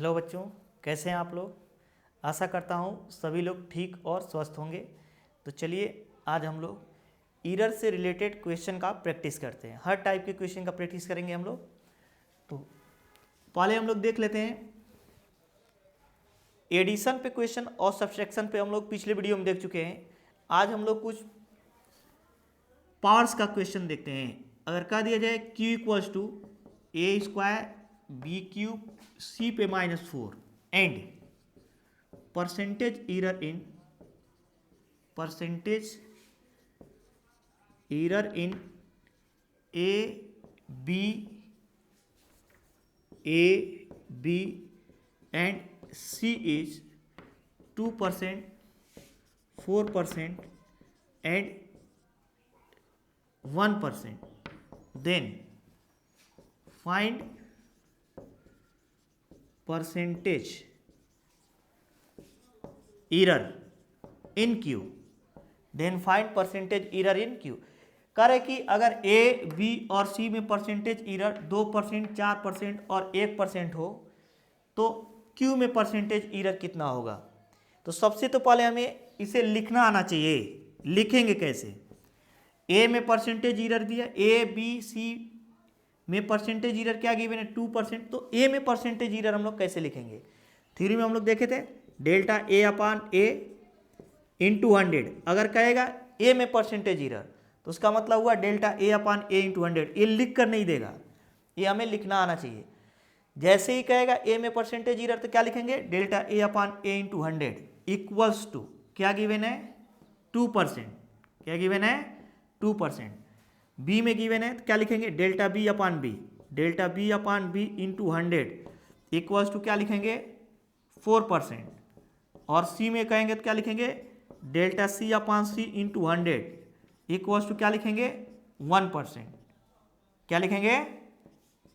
Hello बच्चों, कैसे हैं आप लोग। आशा करता हूँ सभी लोग ठीक और स्वस्थ होंगे। तो चलिए आज हम लोग ईरर से रिलेटेड क्वेश्चन का प्रैक्टिस करते हैं। हर टाइप के क्वेश्चन का प्रैक्टिस करेंगे हम लोग। तो पहले हम लोग देख लेते हैं एडिशन पे क्वेश्चन और सब्सट्रैक्शन पे हम लोग पिछले वीडियो में देख चुके हैं। आज हम लोग कुछ पावर्स का क्वेश्चन देखते हैं। अगर कह दिया जाए q equals to A square B cube C पे -4 and percentage error in A B and C is 2%, 4% and 1%, then find percentage error in Q, then find percentage error in Q। कह रहे कि अगर ए बी और सी में percentage error 2%, 4% और 1% हो तो Q में परसेंटेज एरर कितना होगा। तो सबसे तो पहले हमें इसे लिखना आना चाहिए। लिखेंगे कैसे। ए में परसेंटेज एरर दिया, ए बी सी में परसेंटेज एरर क्या गिवन है 2%। तो ए में परसेंटेज एरर हम लोग कैसे लिखेंगे। थ्योरी में हम लोग देखे थे delta A upon A into 100। अगर कहेगा ए में परसेंटेज एरर तो उसका मतलब हुआ delta A upon A into 100। ये लिख कर नहीं देगा, ये हमें लिखना आना चाहिए। जैसे ही कहेगा ए में परसेंटेज एरर तो क्या लिखेंगे delta A upon A into 100 equals to क्या गिवन है 2%। क्या गिवन है 2%। बी में गिवन है तो क्या लिखेंगे delta B upon B into 100 equals to क्या लिखेंगे 4%। और सी में कहेंगे तो क्या लिखेंगे delta C upon C into 100 equals to क्या लिखेंगे 1%। क्या लिखेंगे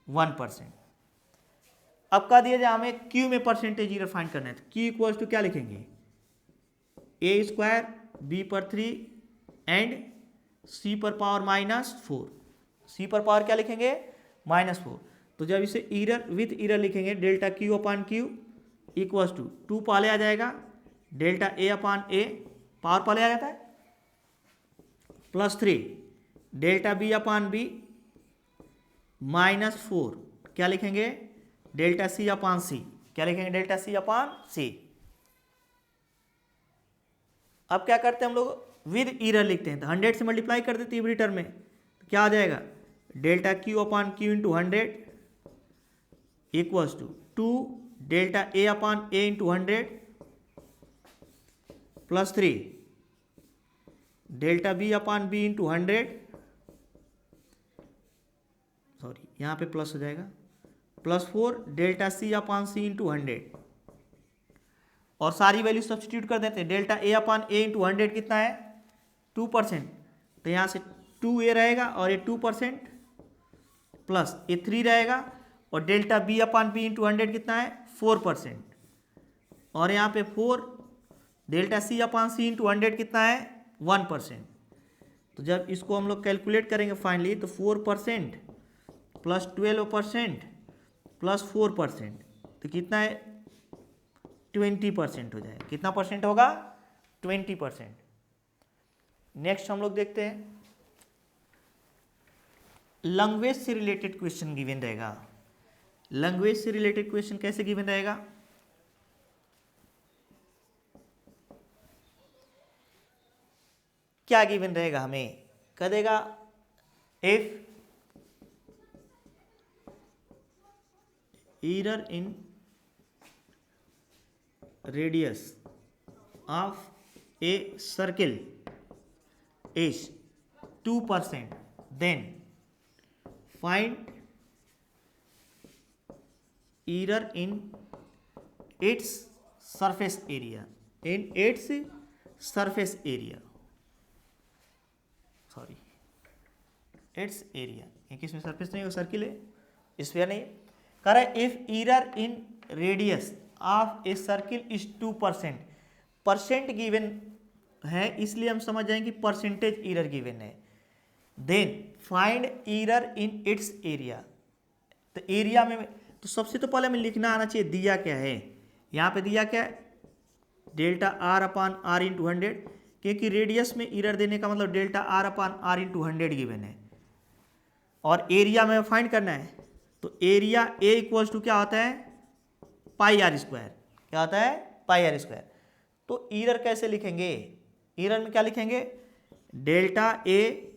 1%। अब कह दिया जाए हमें क्यू में परसेंटेज एरर फाइंड करना है तो क्यू इक्वल्स टू क्या लिखेंगे ए स्क्वायर बी पर 3 एंड सी पर पावर -4। सी पर पावर क्या लिखेंगे -4। तो जब इसे एरर विथ एरर लिखेंगे delta Q upon Q equals to 2 पहले आ जाएगा delta A upon A power पहले आ जाता है +3 डेल्टा बी अपान बी -4 क्या लिखेंगे डेल्टा सी अपान सी। क्या लिखेंगे डेल्टा सी अपान सी। अब क्या करते हैं हम लोग विद एरर लिखते हैं तो 100 से मल्टीप्लाई कर देते हैं एवरी टर्म में तो क्या आ जाएगा delta Q upon Q into 100 equals to 2 delta A upon A into 100 +3 delta B upon B into 100 sorry यहाँ पे प्लस हो जाएगा +4 delta C upon C into 100 और सारी वैल्यू सब्सटीट्यूट कर देते हैं। Delta A upon A into 100 कितना है 2%। तो यहाँ से 2a रहेगा और ये 2% प्लस ये 3 रहेगा और delta B upon B into 100 कितना है 4% और यहाँ पे 4 delta C upon C into 100 कितना है 1%। तो जब इसको हम लोग कैलकुलेट करेंगे फाइनली तो 4% प्लस 12% प्लस 4% तो कितना है 20% हो जाएगा। कितना परसेंट होगा 20%। नेक्स्ट हम लोग देखते हैं लैंग्वेज से रिलेटेड क्वेश्चन गिवन रहेगा। लैंग्वेज से रिलेटेड क्वेश्चन कैसे गिवन रहेगा क्या गिवन रहेगा हमें कह देगा if error in radius of a circle is 2%, then find error in its surface area sorry it's area. ये किसमें सरफेस नहीं हो सर्किल है स्फीयर नहीं। कह रहा है if error in radius of a circle is 2%। Percent given है इसलिए हम समझ जाएंगे परसेंटेज एरर गिवन है। Then find error in its area. तो एरिया में तो सबसे तो पहले हमें लिखना आना चाहिए दिया क्या है। यहाँ पे दिया क्या है, delta R upon R into 100, क्योंकि रेडियस में एरर देने का मतलब delta R upon R into 100 given है। और एरिया में फाइंड करना है, तो एरिया ए इक्वल्स टू क्या होता है, पाई आर स्क्वायर। क्या होता है, पाई आर स्क्वायर। तो एरर कैसे लिखेंगे, एरर में क्या लिखेंगे, डेल्टा ए,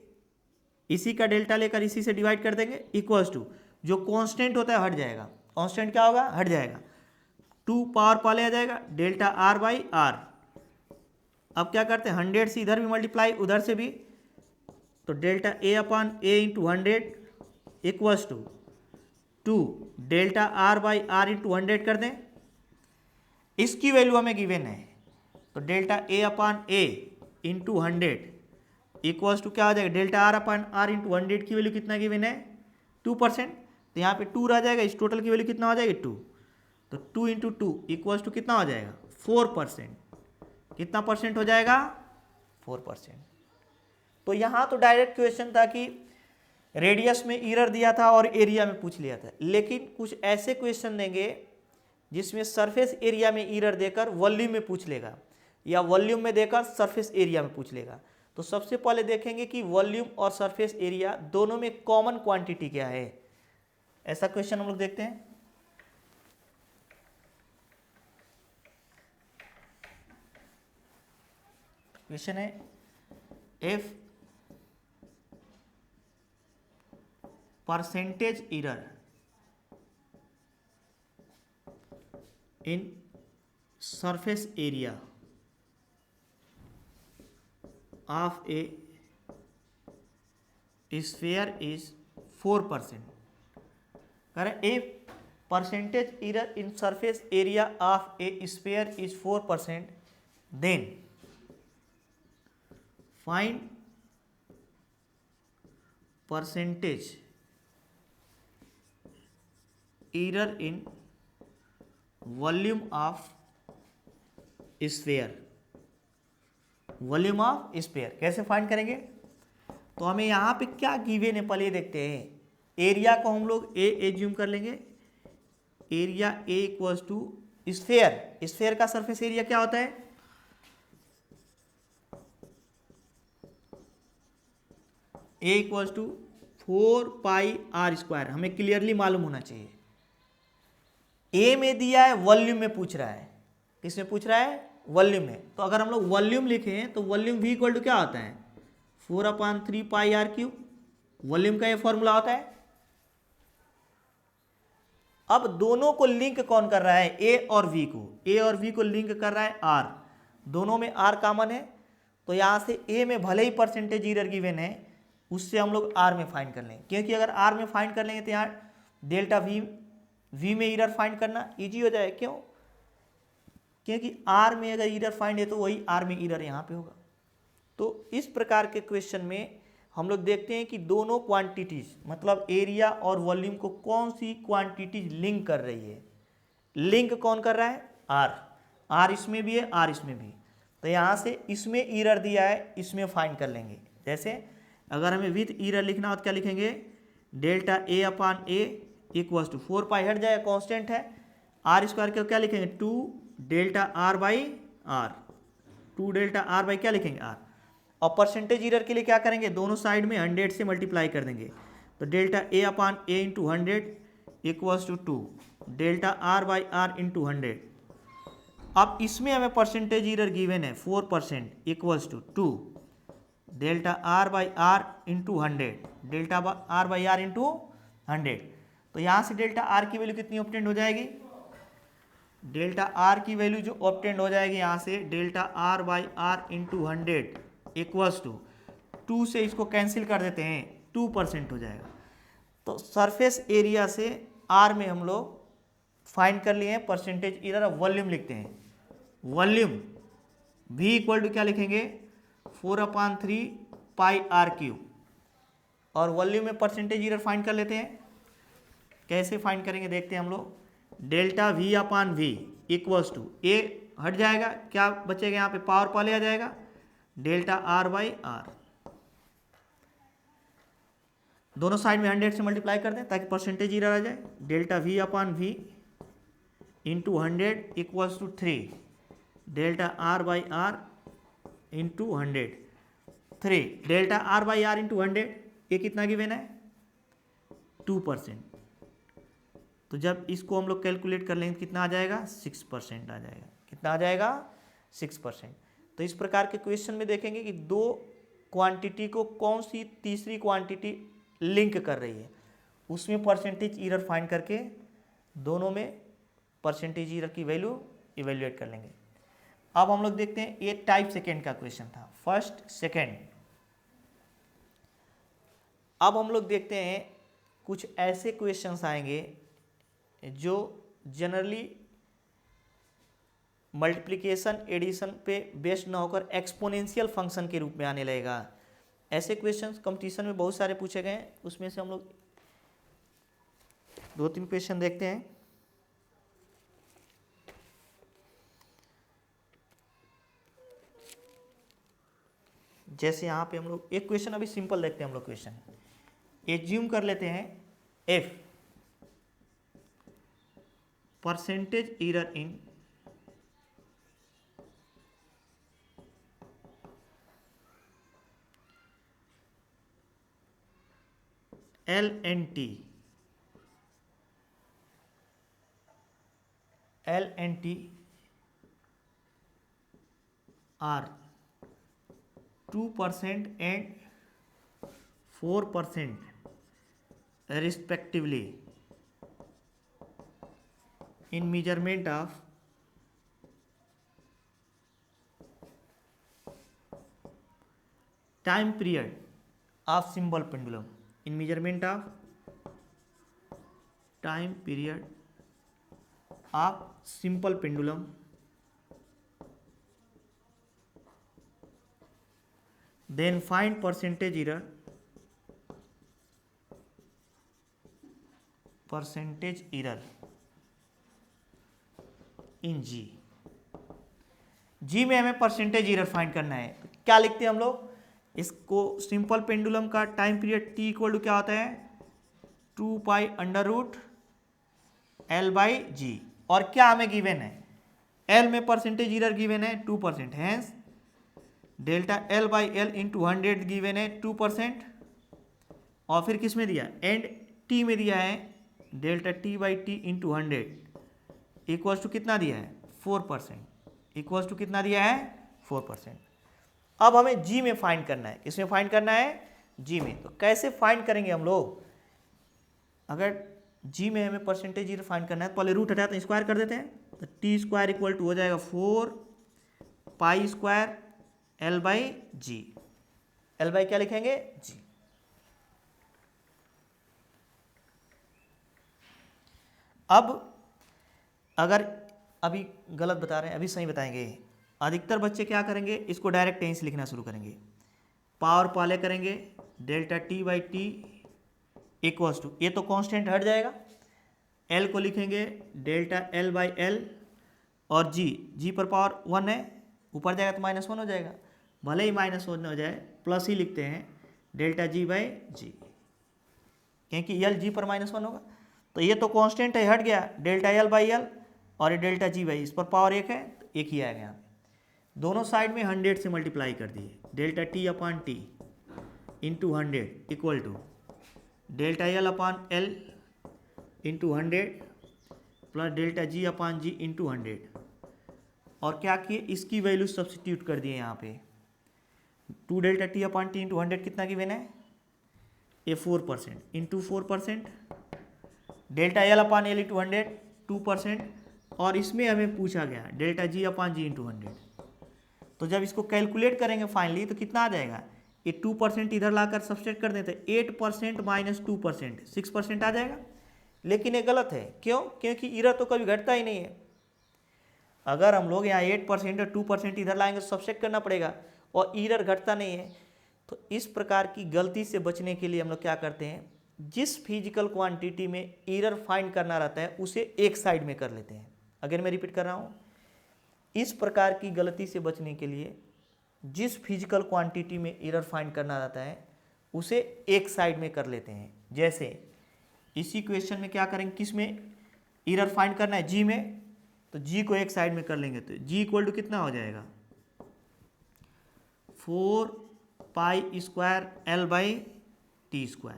इसी का डेल्टा लेकर इसी से डिवाइड कर देंगे, इक्वल्स टू जो कांस्टेंट होता है हट जाएगा, कांस्टेंट क्या होगा, हट जाएगा, 2 पावर पहले आ जाएगा, डेल्टा आर बाई आर। अब क्या करते हैं, 100 से इधर भी मल्टीप्लाई उधर से भी, तो delta A upon A into 100 equals to 2 delta R by R into 100 कर दें। इसकी वैल्यू हमें गिवन है, तो delta A upon A into 100 equals to क्या हो जाएगा, delta R upon R into 100 की वैल्यू कितना गिवन है, 2%। तो यहाँ पे 2 रह जाएगा, इस टोटल की वैल्यू कितना हो जाएगी, 2। तो 2 इंटू 2 इक्वल्स टू कितना हो जाएगा, 4%। कितना परसेंट हो जाएगा, 4%। तो यहाँ तो डायरेक्ट क्वेश्चन था कि रेडियस में एरर दिया था और एरिया में पूछ लिया था, लेकिन कुछ ऐसे क्वेश्चन देंगे जिसमें सरफेस एरिया में एरर देकर वॉल्यूम में पूछ लेगा, या वॉल्यूम में देकर सरफेस एरिया में पूछ लेगा। तो सबसे पहले देखेंगे कि वॉल्यूम और सरफेस एरिया दोनों में कॉमन क्वांटिटी क्या है। ऐसा क्वेश्चन हम लोग देखते हैं। क्वेश्चन है, if percentage error in surface area of a sphere is 4%. Correct? If percentage error in surface area of a sphere is 4%, then find percentage error in volume of sphere। Volume of sphere कैसे find करेंगे, तो हमें यहाँ पे क्या given है पहले देखते हैं। एरिया को हम लोग ए एज्यूम कर लेंगे, area A equals to sphere. Sphere का सरफेस एरिया क्या होता है, A equals to 4 pi R square. हमें क्लियरली मालूम होना चाहिए, ए में दिया है, वॉल्यूम में पूछ रहा है, किसमें पूछ रहा है, वॉल्यूम में। तो अगर हम लोग वॉल्यूम लिखें तो वॉल्यूम v इक्वल टू क्या होता है, 4/3 पाई आर क्यूब। वॉल्यूम का ये फॉर्मूला होता है। अब दोनों को लिंक कौन कर रहा है, a और v को, a और v को लिंक कर रहा है r। दोनों में r कॉमन है, तो यहां से a में भले ही परसेंटेज एरर गिवन है, उससे हम लोग r में फाइंड कर लेंगे, क्योंकि अगर r में फाइंड कर लेंगे तो यहाँ डेल्टा v में एरर फाइंड करना इजी हो जाए। क्यों, क्योंकि आर में अगर एरर फाइंड है तो वही आर में एरर यहाँ पे होगा। तो इस प्रकार के क्वेश्चन में हम लोग देखते हैं कि दोनों क्वांटिटीज मतलब एरिया और वॉल्यूम को कौन सी क्वांटिटीज लिंक कर रही है। लिंक कौन कर रहा है, आर। आर इसमें भी है, आर इसमें भी। तो यहाँ से इसमें एरर दिया है, इसमें फाइंड कर लेंगे। जैसे अगर हमें विथ एरर लिखना हो तो क्या लिखेंगे, delta A upon A equals to 4 pi हट जाएगा, कॉन्स्टेंट है। आर स्क्वायर को क्या लिखेंगे, 2 delta R by R. 2 delta R by क्या लिखेंगे, आर। और परसेंटेज एरर के लिए क्या करेंगे, दोनों साइड में 100 से मल्टीप्लाई कर देंगे। तो delta A upon A into 100 equals to 2 delta R by R into 100। अब इसमें हमें परसेंटेज एरर गिवन है 4% equals to 2 delta R by R into 100 delta R by R into 100। तो यहाँ से डेल्टा आर की वैल्यू कितनी ऑब्टेंड हो जाएगी, डेल्टा आर की वैल्यू जो ऑब्टेंड हो जाएगी यहाँ से delta R by R into 100 equals to 2 से इसको कैंसिल कर देते हैं, 2% हो जाएगा। तो सरफेस एरिया से आर में हम लोग फाइंड कर लिए हैं परसेंटेज एरर। अब वॉल्यूम लिखते हैं, वॉल्यूम v इक्वल टू क्या लिखेंगे, 4/3 पाई आर क्यूब। और वॉल्यूम में परसेंटेज एरर फाइंड कर लेते हैं। कैसे फाइंड करेंगे देखते हैं हम लोग। Delta v upon V equals to A हट जाएगा, क्या बचेगा यहाँ पे, पावर पहले आ जाएगा, डेल्टा आर बाई आर। दोनों साइड में 100 से मल्टीप्लाई कर दें ताकि परसेंटेज एरर आ जाए। Delta V upon V into 100 equals to 3 delta R by R into 100 3 delta R by R into 100 ये कितना गिवन है 2%। तो जब इसको हम लोग कैलकुलेट कर लेंगे कितना आ जाएगा 6% आ जाएगा। कितना आ जाएगा 6%। तो इस प्रकार के क्वेश्चन में देखेंगे कि दो क्वांटिटी को कौन सी तीसरी क्वांटिटी लिंक कर रही है, उसमें परसेंटेज एरर फाइंड करके दोनों में परसेंटेज एरर की वैल्यू इवेल्युएट कर लेंगे। अब हम लोग देखते हैं ये टाइप सेकेंड का क्वेश्चन था, फर्स्ट सेकेंड। अब हम लोग देखते हैं कुछ ऐसे क्वेश्चंस आएंगे जो जनरली मल्टीप्लिकेशन एडिशन पे बेस्ड ना होकर एक्सपोनेंशियल फंक्शन के रूप में आने लगेगा। ऐसे क्वेश्चंस कंपटीशन में बहुत सारे पूछे गए हैं, उसमें से हम लोग 2-3 क्वेश्चन देखते हैं। जैसे यहाँ पे हम लोग एक क्वेश्चन अभी सिंपल देखते हैं हम लोग। क्वेश्चन एज्यूम कर लेते हैं F percentage error in LNT are 2% and 4% respectively in measurement of time period of simple pendulum. In measurement of time period of simple pendulum, then find percentage error in G। G में हमें percentage error find करना है। क्या लिखते हैं हम लोग इसको, सिंपल पेंडुलम का time period t equal to क्या होता है 2 pi under root L by G. और क्या हमें गिवन है L में परसेंटेज एरर गिवन है 2%, hence delta L by L into 100 given है 2%। और फिर किस में दिया एंड t में दिया है delta t by T into 100 equals to कितना दिया है 4%। इक्वल्स टू कितना दिया है 4%। अब हमें G में फाइंड करना है। किसमें फाइंड करना है G में। तो कैसे फाइंड करेंगे हम लोग, अगर G में हमें परसेंटेज एरर फाइंड करना है तो पहले रूट हटाते हैं, स्क्वायर कर देते हैं। तो टी स्क्वायर इक्वल टू हो जाएगा 4 pi square L by G. L by क्या लिखेंगे G। अब अगर अभी गलत बता रहे हैं अभी सही बताएंगे, अधिकतर बच्चे क्या करेंगे इसको डायरेक्ट यहीं से लिखना शुरू करेंगे। पावर पाले करेंगे delta T by T equals to, ये तो कांस्टेंट हट जाएगा, एल को लिखेंगे डेल्टा एल बाई एल और जी पर पावर 1 है, ऊपर जाएगा तो -1 हो जाएगा। भले ही -1 हो जाए प्लस ही लिखते हैं डेल्टा जी बाई जी, क्योंकि एल जी पर -1 होगा। तो ये तो कांस्टेंट है, हट गया डेल्टा एल बाई एल और ये डेल्टा जी बाई, इस पर पावर 1 है तो 1 ही आएगा यहाँ पे। दोनों साइड में 100 से मल्टीप्लाई कर दिए, delta T upon T into 100 equal to delta L upon L into 100 plus delta G upon G into 100। और क्या किए इसकी वैल्यू सब्सटीट्यूट कर दिए यहाँ पे, 2 delta T upon T into 100 कितना गिवन है ये 4% into 4% delta L upon L into 100 2%। और इसमें हमें पूछा गया delta G upon G into 100। तो जब इसको कैलकुलेट करेंगे फाइनली तो कितना आ जाएगा, ये 2% इधर लाकर सब्सट्रैक्ट कर देते हैं, 8% माइनस 2% 6% आ जाएगा। लेकिन ये गलत है, क्यों? क्योंकि एरर तो कभी घटता ही नहीं है। अगर हम लोग यहाँ 8% और 2% इधर लाएंगे तो सब्सट्रैक्ट करना पड़ेगा और एरर घटता नहीं है। तो इस प्रकार की गलती से बचने के लिए हम लोग क्या करते हैं, जिस फिजिकल क्वांटिटी में एरर फाइंड करना रहता है उसे एक साइड में कर लेते हैं। अगर मैं रिपीट कर रहा हूँ, इस प्रकार की गलती से बचने के लिए जिस फिजिकल क्वांटिटी में एरर फाइंड करना रहता है उसे एक साइड में कर लेते हैं। जैसे इसी क्वेश्चन में क्या करेंगे, किस में एरर फाइंड करना है, जी में, तो जी को एक साइड में कर लेंगे तो जी इक्वल टू कितना हो जाएगा 4π² L/t²।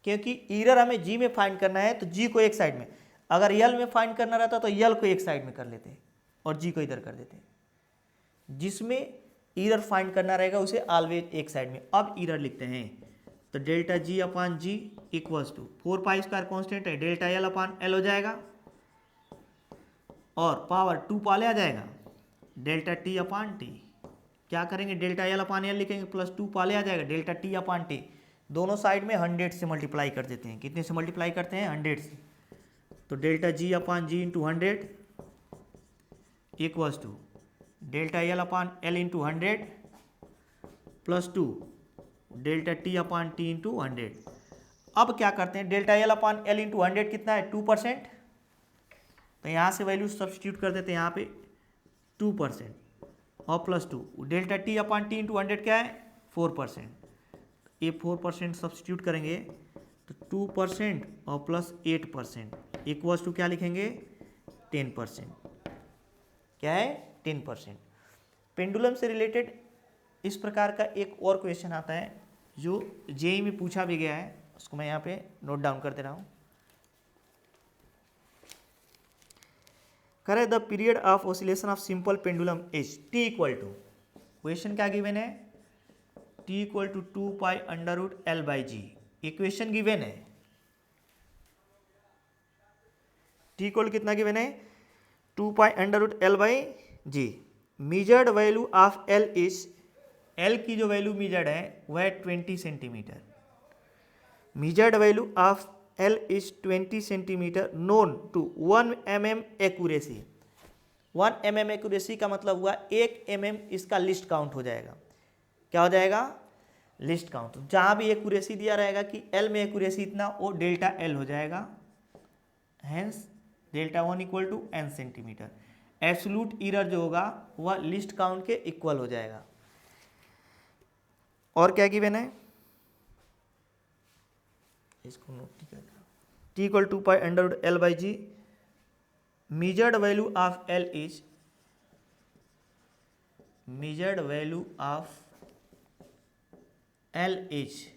क्योंकि एरर हमें जी में फाइंड करना है तो जी को एक साइड में, अगर यल में फाइंड करना रहता तो यल को एक साइड में कर लेते और जी को इधर कर देते। जिसमें एरर फाइंड करना रहेगा उसे ऑलवेज एक साइड में। अब एरर लिखते हैं तो delta G upon G equals to 4π² constant है, डेल्टा एल अपॉन एल हो जाएगा और पावर 2 पाले आ जाएगा, डेल्टा टी अपॉन टी। क्या करेंगे, डेल्टा एल अपॉन एल लिखेंगे प्लस 2 पाले आ जाएगा, डेल्टा टी अपॉन टी। दोनों साइड में 100 से मल्टीप्लाई कर देते हैं। कितने से मल्टीप्लाई करते हैं, 100 से। तो delta G upon G into 100 equals to delta L upon L into 100 plus 2 delta T upon T into 100। अब क्या करते हैं, delta L upon L into 100 कितना है 2%, तो यहाँ से वैल्यू सब्सटीट्यूट कर देते हैं यहाँ पे 2% और plus 2 delta T upon T into 100 क्या है 4%। ये 4% सब्सटीट्यूट करेंगे तो 2% और प्लस 8% इक्वल्स टू क्या लिखेंगे 10%। क्या है 10%। पेंडुलम से रिलेटेड इस प्रकार का एक और क्वेश्चन आता है जो जेईई में पूछा भी गया है, उसको मैं यहाँ पे नोट डाउन कर दे रहा हूँ। करे the period of oscillation of simple pendulum is T equal to, question क्या गिवन है T equal to 2π√L/g। Equation given है, टी इक्वल कितना गिवन है 2π√L/g। Measured value of L is, L की जो वैल्यू मेजर्ड है वह 20 centimetre. Measured value of L is 20 centimetre known to 1 mm accuracy. 1 mm accuracy का मतलब हुआ 1 mm इसका लिस्ट काउंट हो जाएगा। क्या हो जाएगा, लिस्ट काउंट। जहां भी एक्यूरेसी दिया रहेगा कि L में एक्यूरेसी इतना, वो डेल्टा L हो जाएगा। Hence delta 1 equal to n centimetre. Absolute error जो होगा वह लिस्ट काउंट के इक्वल हो जाएगा। और क्या गिवन है, इसको नोट कर T equal 2π√L/g। Measured value of L is, measured value of L is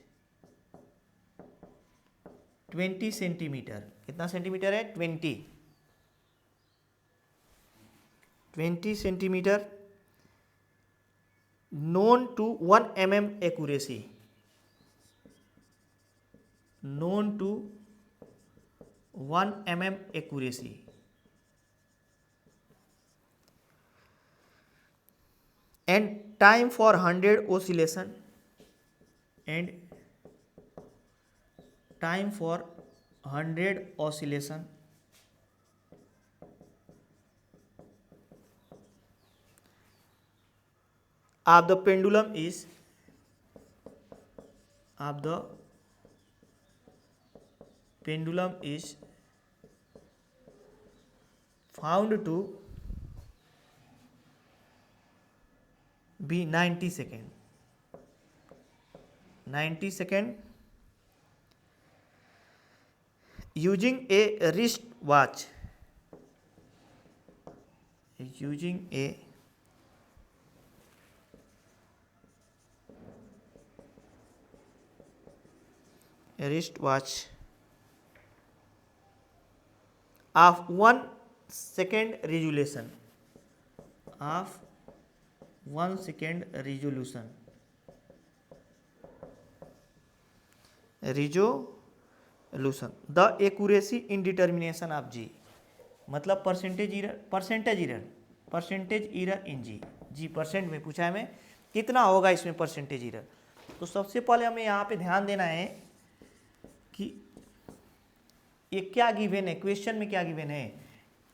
20 centimetre. कितना सेंटीमीटर है 20 centimetre known to 1 mm accuracy, known to 1 mm accuracy. And time for 100 oscillation, and time for 100 oscillation of the pendulum is, of the pendulum is found to be 90 seconds, 90 seconds using a wrist watch, using a wrist watch of 1 second resolution, of 1 second resolution, resolution the accuracy in determination of G। मतलब percentage error, percentage error in G, G percent में पूछा है हमें कितना होगा इसमें percentage error. तो सबसे पहले हमें यहाँ पे ध्यान देना है कि ये क्या गिवन है, क्वेश्चन में क्या गिवन है,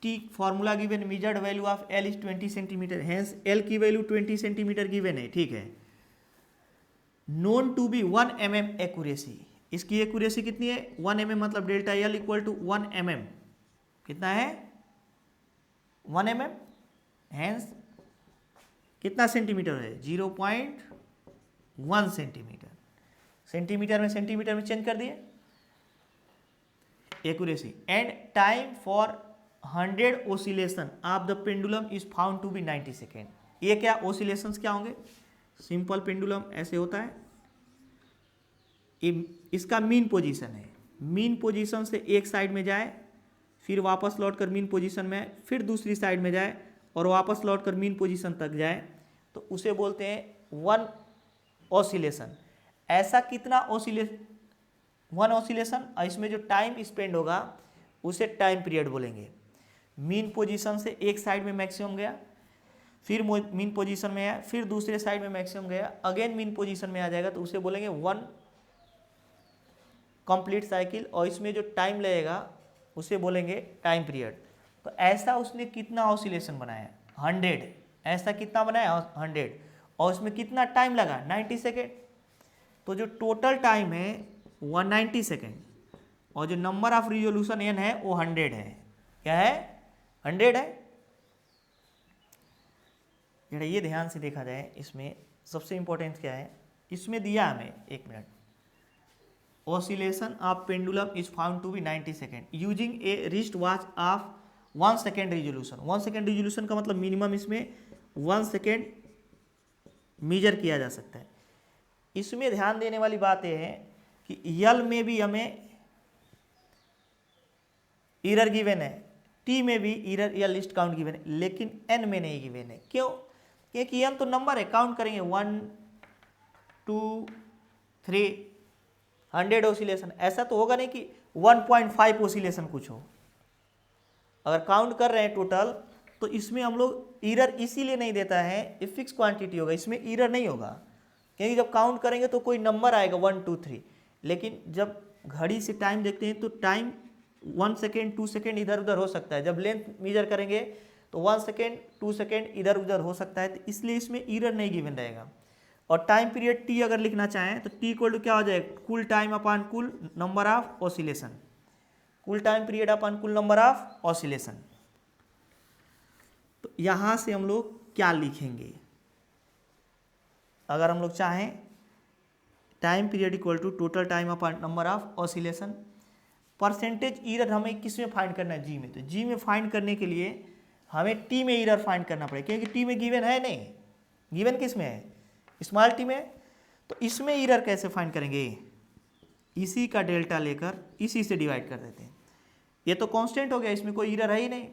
T formula given, measured value of L is 20 centimetre, hence L की वैल्यू 20 सेंटीमीटर गिवन है, ठीक है। Known to be 1 mm accuracy, इसकी एक्यूरेसी कितनी है 1 mm, मतलब delta L equal to 1 mm, कितना है 1 mm, हेंस कितना सेंटीमीटर है 0.1 सेंटीमीटर। सेंटीमीटर में चेंज कर दिए, accuracy. And time for 100 oscillation of the pendulum is found to be 90 second. ये क्या ओसिलेशंस क्या होंगे? सिंपल पेंडुलम ऐसे होता है, इसका मीन पोजीशन है, मीन पोजीशन से एक साइड में जाए, फिर वापस लौटकर मीन पोजीशन में, फिर दूसरी साइड में जाए और वापस लौटकर मीन पोजीशन तक जाए, तो उसे बोलते हैं वन ऑसिलेशन। ऐसा कितना वन ऑसिलेशन, और इसमें जो टाइम स्पेंड होगा उसे टाइम पीरियड बोलेंगे। मीन पोजीशन से एक साइड में मैक्सिमम गया, फिर मीन पोजीशन में आया, फिर दूसरे साइड में मैक्सिमम गया, अगेन मीन पोजीशन में आ जाएगा, तो उसे बोलेंगे वन कंप्लीट साइकिल। और इसमें जो टाइम लगेगा उसे बोलेंगे टाइम पीरियड। तो ऐसा उसने कितना ऑसिलेशन बनाया? 100। ऐसा कितना बनाया? 100। और उसमें कितना टाइम लगा? 90 सेकेंड। तो जो टोटल टाइम है 190 सेकेंड, और जो नंबर ऑफ रिजोल्यूशन n है वो 100 है। क्या है? 100 है। जरा ये ध्यान से देखा जाए, इसमें सबसे इंपॉर्टेंट क्या है, इसमें दिया हमें, एक minute, oscillation of pendulum is found to be 90 second using A wrist watch of 1 second resolution. 1 second resolution का मतलब मिनिमम इसमें 1 सेकेंड मेजर किया जा सकता है। इसमें ध्यान देने वाली बात यह है कि यल में भी हमें एरर गिवन है, टी में भी एरर या लिस्ट काउंट गिवन है, लेकिन एन में नहीं गिवन है। क्यों? क्योंकि एन तो नंबर है, काउंट करेंगे 1 2 3 100 ऑसिलेशन। ऐसा तो होगा नहीं कि 1.5 ऑसिलेशन कुछ हो। अगर काउंट कर रहे हैं टोटल, तो इसमें हम लोग एरर इसीलिए नहीं देता है, ये फिक्स क्वांटिटी होगा, इसमें एरर नहीं होगा, क्योंकि जब काउंट करेंगे तो कोई नंबर आएगा 1 2 3, लेकिन जब घड़ी से टाइम देखते हैं तो टाइम 1 सेकेंड 2 सेकेंड इधर उधर हो सकता है। जब लेंथ मेजर करेंगे तो 1 सेकेंड 2 सेकेंड इधर उधर हो सकता है, तो इसलिए इसमें एरर नहीं गिवन रहेगा। और टाइम पीरियड टी अगर लिखना चाहें तो टी इक्वल टू क्या हो जाएगा? कुल टाइम अपॉन कुल नंबर ऑफ ऑसिलेशन, कुल टाइम पीरियड अपॉन कुल नंबर ऑफ ऑसिलेशन। तो यहां से हम लोग क्या लिखेंगे? अगर हम लोग चाहें time period equal to total time upon number of oscillation, percentage error हमें किस में फाइंड करना है? जी में। तो जी में फाइंड करने के लिए हमें टी में एरर फाइंड करना पड़ेगा, क्योंकि टी में गिवन है नहीं, गिवन किस में है? स्मॉल टी में। तो इसमें एरर कैसे फाइंड करेंगे? इसी का डेल्टा लेकर इसी से डिवाइड कर देते हैं। ये तो कांस्टेंट हो गया, इसमें कोई एरर है ही नहीं,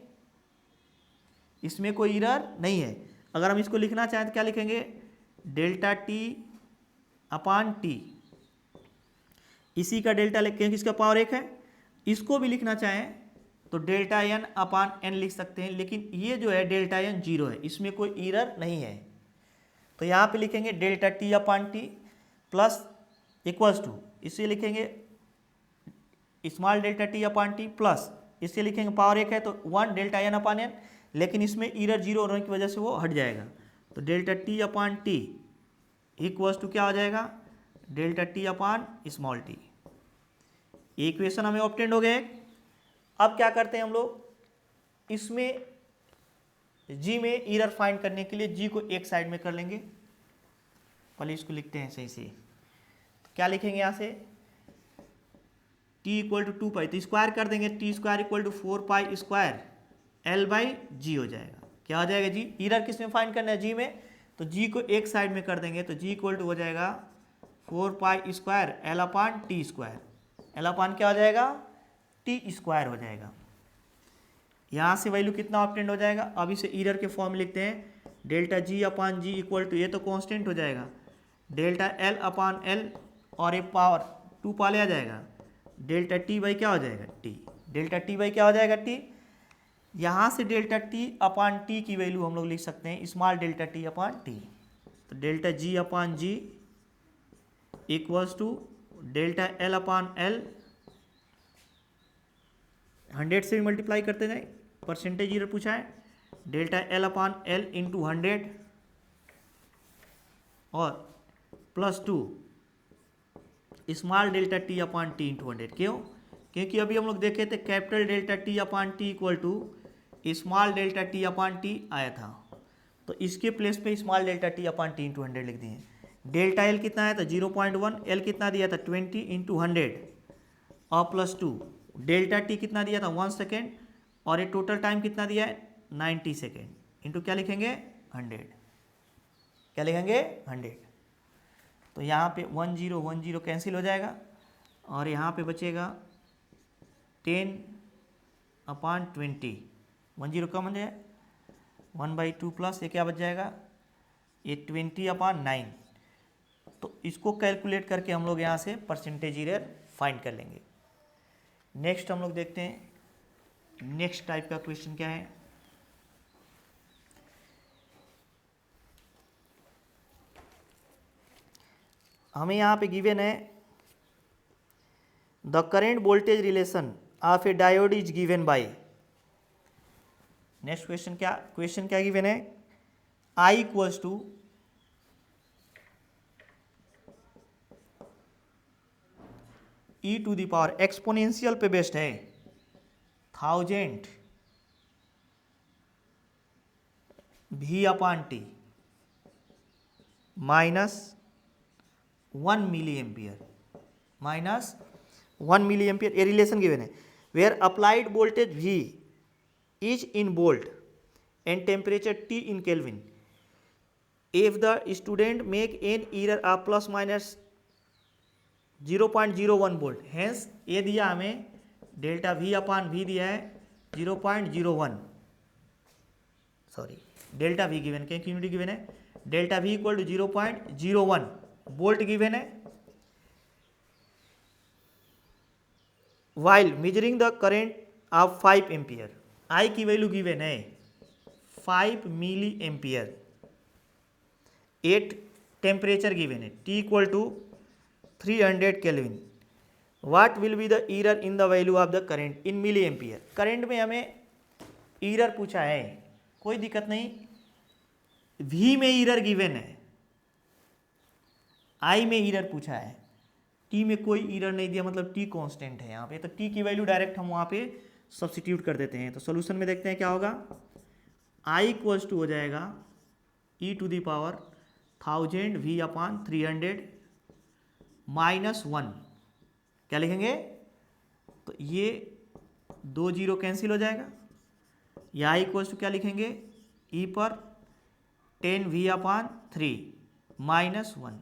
इसमें कोई एरर नहीं है। अगर हम इसको लिखना चाहें तो क्या लिखेंगे? डेल्टा टी अपॉन टी, इसी का डेल्टा लिख के, इसका पावर 1 है। इसको भी लिखना चाहें तो डेल्टा एन अपॉन एन लिख सकते हैं, लेकिन ये जो है डेल्टा एन 0 है, इसमें कोई एरर नहीं है। तो यहाँ पे लिखेंगे delta T upon T plus equals to, इसे लिखेंगे small delta T upon T plus, इसे लिखेंगे पावर 1 है तो 1 डेल्टा एन अपॉन एन, लेकिन इसमें एरर 0 होने की वजह से वो हट जाएगा। तो delta T upon T equals to क्या हो जाएगा? Delta T upon small T. Equation हमें ऑब्टेंड हो गए। अब क्या करते हैं हम लोग? इसमें जी में एरर फाइंड करने के लिए जी को एक साइड में कर लेंगे। पहले इसको लिखते हैं सही से। तो क्या लिखेंगे यहाँ से? टी इक्वल टू 2 पाई, तो स्क्वायर कर देंगे, T square equal to 4 pi square L by G हो जाएगा। क्या हो जाएगा जी? एरर किस में फाइंड करना है? जी में। तो जी को एक साइड में कर देंगे, तो जी इक्वल टू हो जाएगा 4 पाई स्क्वायर एल अपान टी स्क्वायर। एल अपान क्या हो जाएगा? टी स्क्वायर हो जाएगा। यहाँ से वैल्यू कितना ऑब्टेंड हो जाएगा? अब इसे एरर के फॉर्म में लिखते हैं, delta G upon G equal to, ये तो कांस्टेंट हो जाएगा, डेल्टा एल अपान एल और एक पावर 2 पाले आ जाएगा, डेल्टा टी बाई क्या हो जाएगा? टी। डेल्टा टी बाई क्या हो जाएगा? टी। यहाँ से डेल्टा टी अपान टी की वैल्यू हम लोग लिख सकते हैं small delta T upon T. तो delta G upon G equals to delta L upon L, 100 से भी मल्टीप्लाई करते जाए, परसेंटेज एरर पूछा है, delta L upon L into 100 और plus 2 small delta T upon T into 100। क्यों? क्योंकि अभी हम लोग देखे थे capital delta T upon T equal to small delta T upon T आया था, तो इसके प्लेस पे small delta T upon T into 100 लिख दिए। डेल्टा एल कितना आया था 0.1, एल कितना दिया था 20 इंटू 100 और +2, डेल्टा टी कितना दिया था 1 सेकेंड और ये टोटल टाइम कितना दिया है 90 सेकेंड इंटू क्या लिखेंगे 100, क्या लिखेंगे 100। तो यहाँ पे 1 0 1 0 कैंसिल हो जाएगा और यहाँ पे बचेगा 10/20, 1 0 कम हो जाए 1/2 प्लस ये क्या बच जाएगा ये 20/9। तो इसको कैलकुलेट करके हम लोग यहाँ से परसेंटेज एरर फाइंड कर लेंगे। नेक्स्ट हम लोग देखते हैं नेक्स्ट टाइप का क्वेश्चन क्या है। हमें यहाँ पे गिवन है the current voltage relation of a diode is given by. Next question क्या गिवन है I equals to e⁻, exponential पे बेस्ड है 1000 V/t -1 मिली एम्पियर ये रिलेशन गिवन है where applied voltage V is in volt and temperature T in kelvin if the student make an error of +/-0.01 volt. Hence ये दिया हमें delta V/V दिया है 0.01, sorry delta V given क्या unit given है delta V equal to 0.01 volt given है while measuring the current of 5 ampere. I की value given है 5 मिली एम्पियर, 8 टेम्परेचर गिवन है T equal to 300 kelvin. What will be the error in the value of the current in milli ampere. Current में हमें error पूछा है, कोई दिक्कत नहीं, V में एरर गिवन है, I में एरर पूछा है, T में कोई एरर नहीं दिया, मतलब T कांस्टेंट है यहाँ पे, तो T की वैल्यु डायरेक्ट हम वहाँ पे सब्स्टिट्यूट कर देते हैं। तो सोल्यूशन में देखते हैं क्या होगा। I इक्वल्स टू हो जाएगा e⁻1000 V/300 -1, क्या लिखेंगे तो ये 2 0 कैंसिल हो जाएगा। या I इक्वल्स टू क्या लिखेंगे e/10 V/3 -1।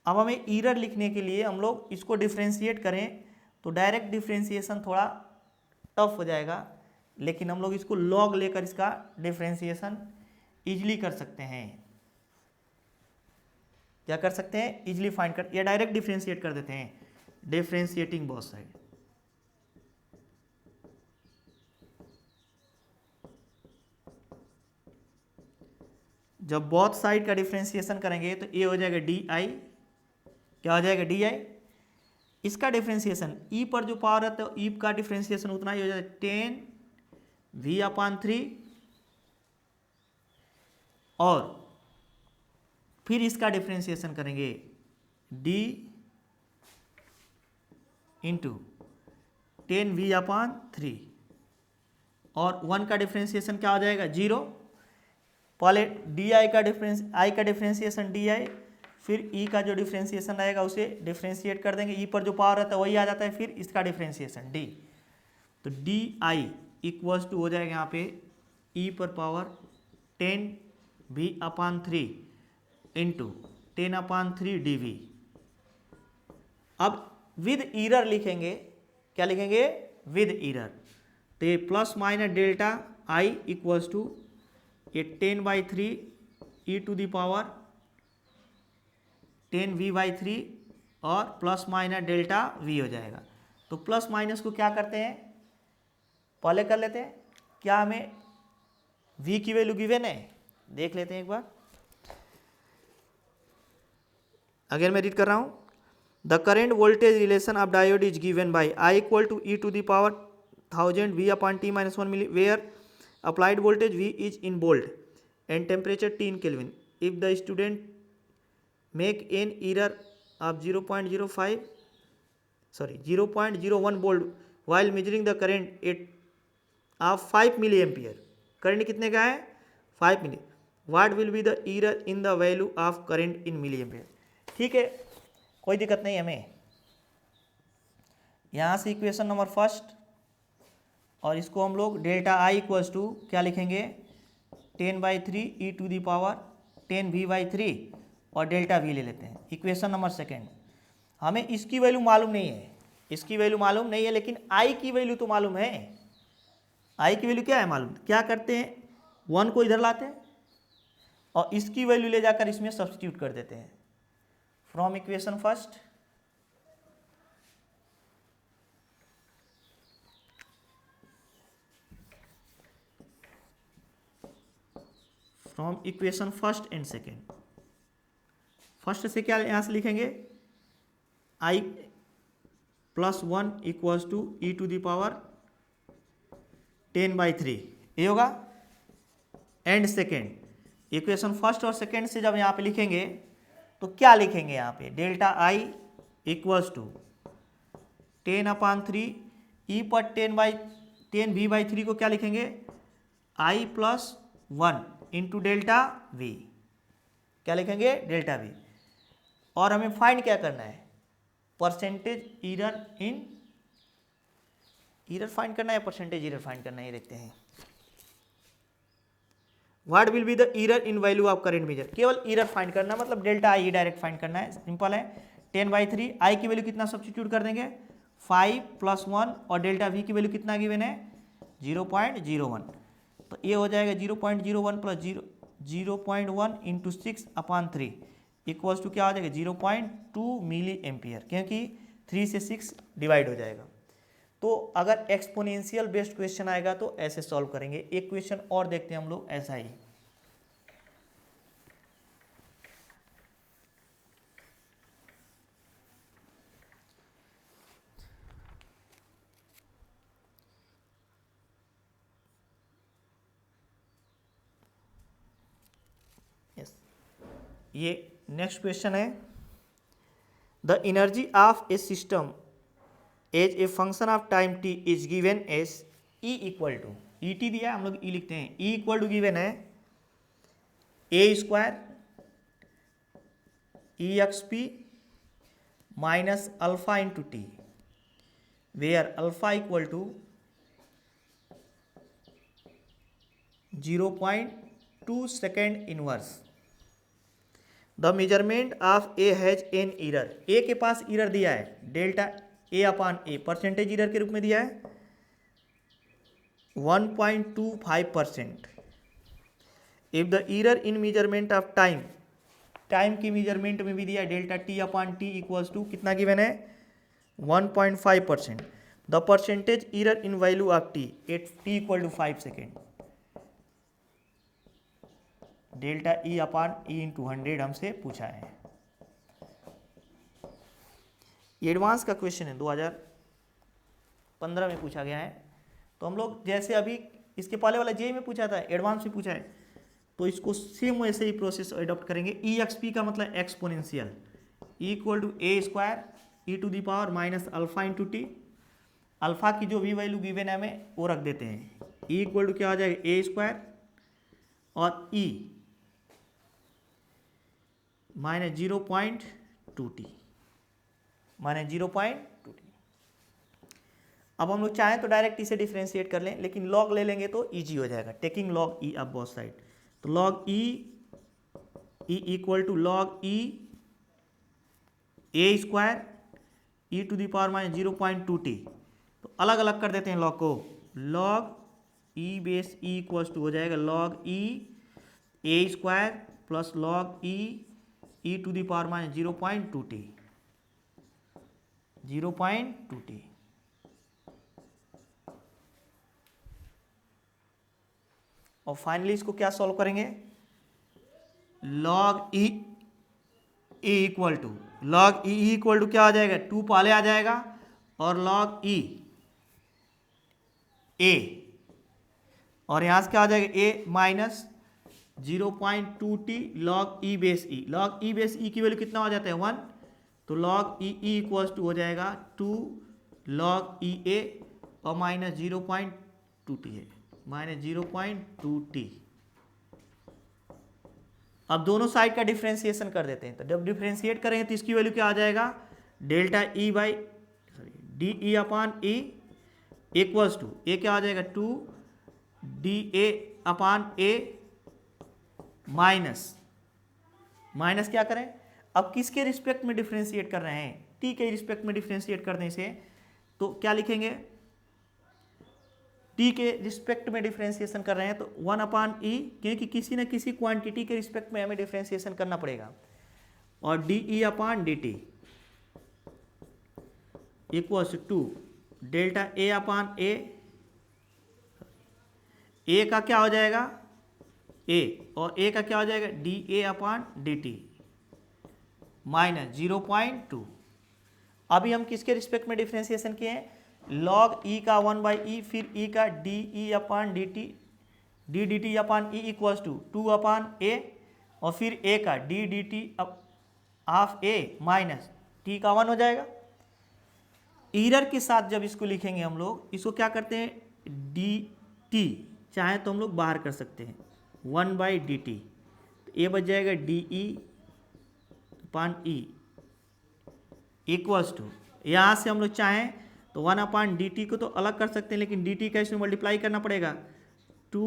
अब हमें एरर लिखने के लिए हम लोग इसको डिफ्रेंशिएट करें तो डायरेक्ट डिफ्रेंशिएशन थोड़ा टफ हो जाएगा, लेकिन हम लोग इसको लॉग लेकर इसका डिफ्रेंशिएशन इजीली कर सकते हैं। क्या कर सकते हैं इजीली फाइंड कर, या डायरेक्ट डिफ्रेंशिएट कर देते हैं, डिफ्रेंशिएटिंग बोथ साइड। जब बोथ साइड का डिफ्रेंशिएशन करेंगे तो ये हो जाएगा DI, क्या हो जाएगा DI। इसका डिफ्रेंशिएशन E पर जो पावर रहता है E का डिफ्रेंशिएशन उतना ही हो जाएगा 10 V/3, और फिर इसका डिफ्रेंशिएशन करेंगे D इंटू 10 V/3, और 1 का डिफ्रेंशिएशन क्या हो जाएगा 0। पहले I का डिफ्रेंशिएशन DI, फिर E का जो डिफ्रेंशिएशन आएगा उसे डिफ्रेंशिएट कर देंगे, E पर जो पावर रहता है वही आ जाता है, फिर इसका डिफ्रेंशिएशन D। तो DI इक्वल्स टू हो जाएगा यहाँ पे E पर पावर 10 V/3 इंटू 10/3 DV। अब विद एरर लिखेंगे, क्या लिखेंगे विद एरर, तो ये plus minus delta I equals to ये 10/3 e⁻10 V/3 और प्लस माइनस डेल्टा V हो जाएगा। तो प्लस माइनस को क्या करते हैं पहले कर लेते हैं, क्या हमें V की वैल्यू गिवन है देख लेते हैं एक बार। अगेन मैं रीड कर रहा हूं, the current voltage relation of diode is given by I equal to e⁻1000 V/t -1 milli where applied voltage V is in volt and temperature T in Kelvin. If the student make an error of 0.01 volt while measuring the current of 5 milliampere, current कितने का है 5 milli, what will be the error in the value of current in milli ampere. ठीक है, कोई दिक्कत नहीं हमें। यहाँ से इक्वेशन नंबर फर्स्ट, और इसको हम लोग डेल्टा आई इक्वल्स टू क्या लिखेंगे, 10/3 ई टू दी पावर 10v/3 और डेल्टा वी ले लेते हैं। इक्वेशन नंबर सेकेंड, हमें इसकी वैल्यू मालूम नहीं है, इसकी वैल्यू मालूम नहीं है, लेकिन आई की वैल्यू तो मालूम है। आई की वैल्यू क्या है मालूम, क्या करते हैं, 1 को इधर लाते हैं और इसकी वैल्यू ले जाकर इसमें सब्स्टिट्यूट कर देते हैं। From equation first, from equation first and second, first से क्या यहां से लिखेंगे, I plus 1 equals to E to the power 10/3, ये होगा। एंड सेकेंड, इक्वेशन फर्स्ट और सेकेंड से जब यहाँ पे लिखेंगे तो क्या लिखेंगे, यहाँ पे डेल्टा आई इक्वल्स टू 10/3 ई पर 10v/3 को क्या लिखेंगे, I plus 1 into delta we, क्या लिखेंगे, डेल्टा वी। और हमें फाइंड क्या करना है, परसेंटेज एरर इन, एरर फाइंड करना है, परसेंटेज एरर फाइंड करना है, देखते हैं। What will be the error in value of current measure, केवल एरर फाइंड करना, मतलब डेल्टा आई डायरेक्ट फाइंड करना है, सिंपल है। 10/3 आई की वैल्यू कितना सब्स्टिट्यूट कर देंगे, 5 + 1, और डेल्टा वी की वैल्यू कितना गिवन है, 0.01, तो ये हो जाएगा 0.01 प्लस 0.1 इंटू 6/3 इक्वल्स टू क्या हो जाएगा, 0.2 मिली एम्पियर, क्योंकि 3 से 6 डिवाइड हो जाएगा। तो अगर एक्सपोनेंशियल बेस्ड क्वेश्चन आएगा तो ऐसे सॉल्व करेंगे। एक क्वेश्चन और देखते हैं हम लोग ऐसा ही, यस, ये नेक्स्ट क्वेश्चन है, the energy of a system as a function of time T is given as E equal to, E T दिया है, हम लोग ई लिखते हैं, ई इक्वल टू गिवन है a² exp minus alpha into T, where alpha equal to 0.2 second inverse. The measurement of A has an error, A के पास error दिया है, डेल्टा a/a परसेंटेज एरर के रूप में दिया है 1.25%। If the error in measurement of time, time की मेजरमेंट में भी दिया है, डेल्टा t/t इक्वल्स टू कितना गिवन है, 1.5%। The percentage error in value of t at t equal to 5 second, delta E/E into 100 हमसे पूछा है। ये एडवांस का क्वेश्चन है, 2015 में पूछा गया है। तो हम लोग जैसे अभी इसके पहले वाला जेई में पूछा था, एडवांस में पूछा है, तो इसको सेम वैसे ही प्रोसेस अडॉप्ट करेंगे। EXP का मतलब exponential, equal to a² E to the power minus alpha into T, alpha की जो भी वैल्यू गिवन है हमें वो रख देते हैं, ई इक्वल टू क्या हो जाएगा, a² और e minus 0.2t, minus 0.2t। अब हम लोग चाहें तो डायरेक्ट इसे डिफ्रेंशिएट कर लें, लेकिन लॉग ले लेंगे तो इजी हो जाएगा, टेकिंग लॉग ई अब बोथ साइड। तो log E equal to log E a² E to the power minus 0.2t, तो अलग अलग कर देते हैं लॉग को, log E base E equals to हो जाएगा log E a² plus log E to the power minus 0.2t, 0.2t। और फाइनली इसको क्या सॉल्व करेंगे, लॉग ई इक्वल टू क्या आ जाएगा, 2 पहले आ जाएगा, और लॉग ई ए, और यहां से क्या आ जाएगा, A minus 0.2t log E base E, log E base E की वैल्यू कितना हो जाता है 1, तो लॉग ई इक्वल्स टू हो जाएगा 2 लॉग ई ए और माइनस 0.2t है, माइनस 0.2t। अब दोनों साइड का डिफ्रेंसिएशन कर देते हैं। तो जब डिफ्रेंशिएट करेंगे तो इसकी वैल्यू क्या आ जाएगा, delta E by D E upon E equals to A क्या आ जाएगा 2 D A upon A minus क्या करें, अब किसके रिस्पेक्ट में डिफ्रेंशिएट कर रहे हैं, टी के रिस्पेक्ट में डिफ्रेंशिएट करने से तो क्या लिखेंगे, टी के रिस्पेक्ट में डिफ्रेंशिएशन कर रहे हैं तो 1 अपान ई, क्योंकि किसी न किसी क्वांटिटी के रिस्पेक्ट में हमें डिफ्रेंशिएशन करना पड़ेगा, और D E upon D T equals to delta A upon A का क्या हो जाएगा ए, और ए का क्या हो जाएगा D A upon D T minus 0.2। अभी हम किसके रिस्पेक्ट में डिफ्रेंशिएशन किए हैं, लॉग ई का 1 बाई ई, फिर ई का d E upon D t d d t upon E equals to 2 upon ए, और फिर ए का d d t half a minus t का 1 हो जाएगा। ईरर के साथ जब इसको लिखेंगे हम लोग, इसको क्या करते हैं डी टी, चाहे तो हम लोग बाहर कर सकते हैं 1 बाई डी टी, ए बच जाएगा d E upon E equals to, यहाँ से हम लोग चाहें तो 1 अपान डी टी को तो अलग कर सकते हैं, लेकिन डी टी का इसमें मल्टीप्लाई करना पड़ेगा 2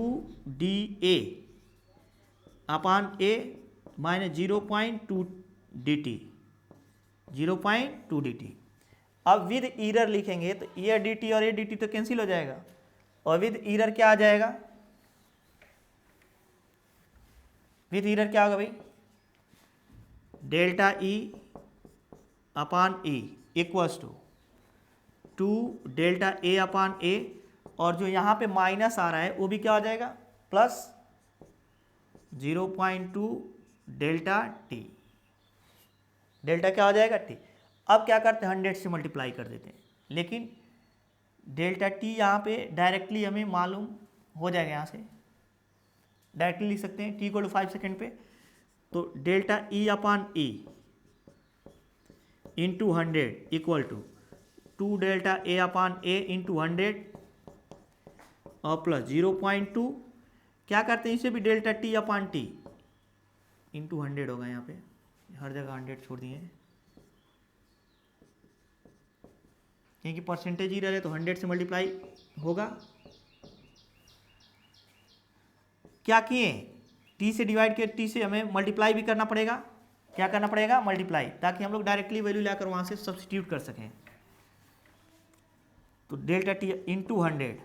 D A upon A minus 0.2 D T 0.2 D T. अब विद ईरर लिखेंगे तो ये डी टी और ए डी टी तो कैंसिल हो जाएगा, और विद ईरर क्या आ जाएगा, विद ईरर क्या होगा भाई, delta E upon E equals to 2 delta A upon ए, और जो यहाँ पे माइनस आ रहा है वो भी क्या हो जाएगा प्लस 0.2 डेल्टा टी, डेल्टा क्या हो जाएगा टी। अब क्या करते हैं 100 से मल्टीप्लाई कर देते हैं, लेकिन डेल्टा टी यहाँ पे डायरेक्टली हमें मालूम हो जाएगा, यहाँ से डायरेक्टली लिख सकते हैं टी इक्वल टू 5 सेकेंड पे, तो delta E upon e into 100 equal to 2 delta A upon A into 100 और प्लस 0.2, क्या करते हैं इसे भी delta T upon T into 100 होगा, यहाँ पे हर जगह 100 छोड़ दिए क्योंकि परसेंटेज ही रहे तो 100 से मल्टीप्लाई होगा। क्या किए टी से डिवाइड किए, टी से हमें मल्टीप्लाई भी करना पड़ेगा, क्या करना पड़ेगा मल्टीप्लाई, ताकि हम लोग डायरेक्टली वैल्यू लाकर वहाँ से सब्स्टिट्यूट कर सकें। तो डेल्टा टी इंटू 100,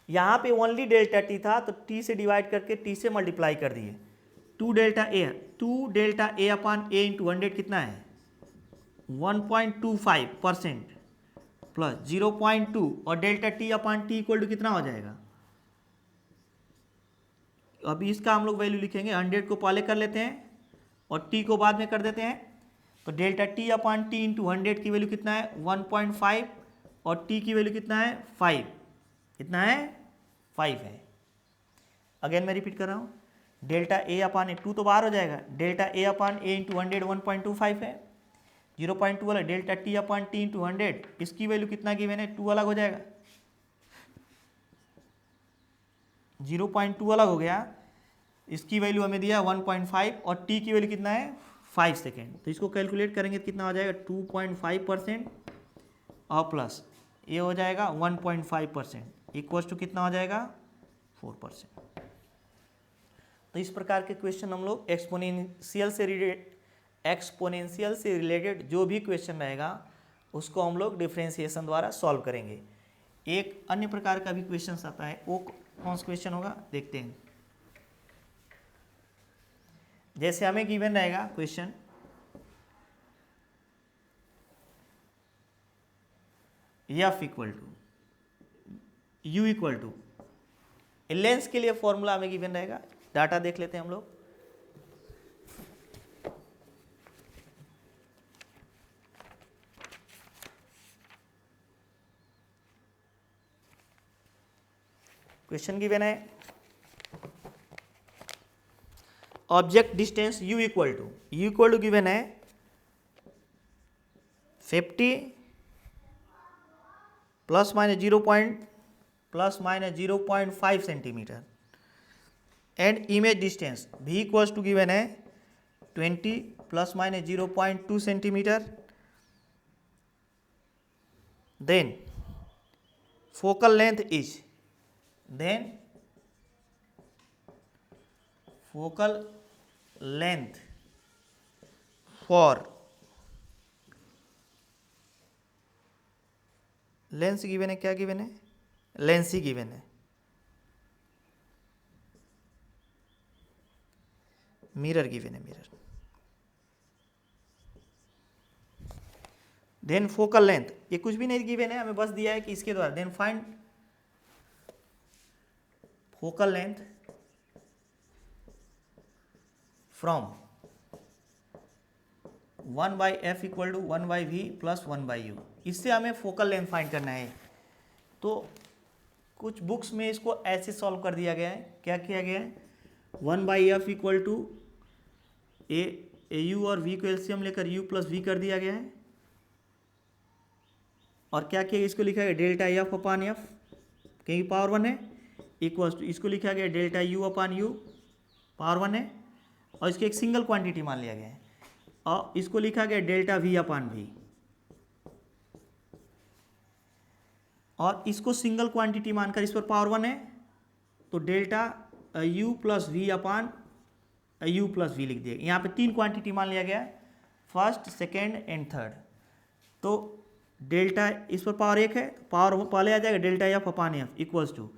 यहाँ पे ओनली डेल्टा टी था तो टी से डिवाइड करके टी से मल्टीप्लाई कर दिए, 2 डेल्टा ए अपान ए इंटू 100 कितना है 1.25% प्लस 0.2, और delta T upon T equal to कितना हो जाएगा, अभी इसका हम लोग वैल्यू लिखेंगे, 100 को पहले कर लेते हैं और टी को बाद में कर देते हैं, तो delta T upon T into 100 की वैल्यू कितना है 1.5, और टी की वैल्यू कितना है 5, कितना है 5 है। अगेन मैं रिपीट कर रहा हूँ, डेल्टा ए अपान ए 2 तो बाहर हो जाएगा, delta A upon A into 100 1.25 है, 0.2 वाला delta T upon T into 100, इसकी वैल्यू कितना गिवन है 2 अलग हो जाएगा, 0.2 अलग हो गया, इसकी वैल्यू हमें दिया 1.5 और टी की वैल्यू कितना है 5 सेकेंड, तो इसको कैलकुलेट करेंगे तो कितना हो जाएगा 2.5% और प्लस ये हो जाएगा 1.5% इक्वल्स टू कितना हो जाएगा 4%। तो इस प्रकार के क्वेश्चन हम लोग एक्सपोनेंशियल से रिलेटेड जो भी क्वेश्चन रहेगा उसको हम लोग डिफरेंशिएशन द्वारा सॉल्व करेंगे। एक अन्य प्रकार का भी क्वेश्चन आता है, वो कौन सा क्वेश्चन होगा देखते हैं। जैसे हमें गिवन रहेगा question, f equal to u equal to, lens के लिए फॉर्मूला हमें गिवन रहेगा, डाटा देख लेते हैं हम लोग। क्वेश्चन गिवन है object distance u equal to given है 50 plus minus 0.5 centimetre, and image distance v equals to given है 20 plus minus 0.2 centimetre. Then focal length is, then focal length for, lens given है, क्या given है, lens ही given है, mirror given है, mirror. Then focal length, ये कुछ भी नहीं गिवन है, हमें बस दिया है कि इसके द्वारा। Then find focal length from 1/f equal to 1/v plus 1/u। इससे हमें फोकल लेंथ फाइंड करना है। तो कुछ बुक्स में इसको ऐसे सॉल्व कर दिया गया है। क्या किया गया है, 1/f equal to a u और v को एलसीएम लेकर u प्लस v कर दिया गया है। और क्या किया, इसको लिखा गया डेल्टा एफ अपान एफ, क्योंकि पावर 1 है, इक्वल्स टू इसको लिखा गया डेल्टा u अपान u, पावर 1 है, और इसको एक सिंगल क्वांटिटी मान लिया गया है, और इसको लिखा गया डेल्टा v अपान v, और इसको सिंगल क्वांटिटी मानकर इस पर पावर 1 है, तो डेल्टा u प्लस v अपान u प्लस v लिख दिया। यहाँ पे 3 क्वांटिटी मान लिया गया, फर्स्ट, सेकेंड एंड थर्ड। तो डेल्टा, इस पर पावर 1 है, पावर पहले आ जाएगा delta f upon f equals to,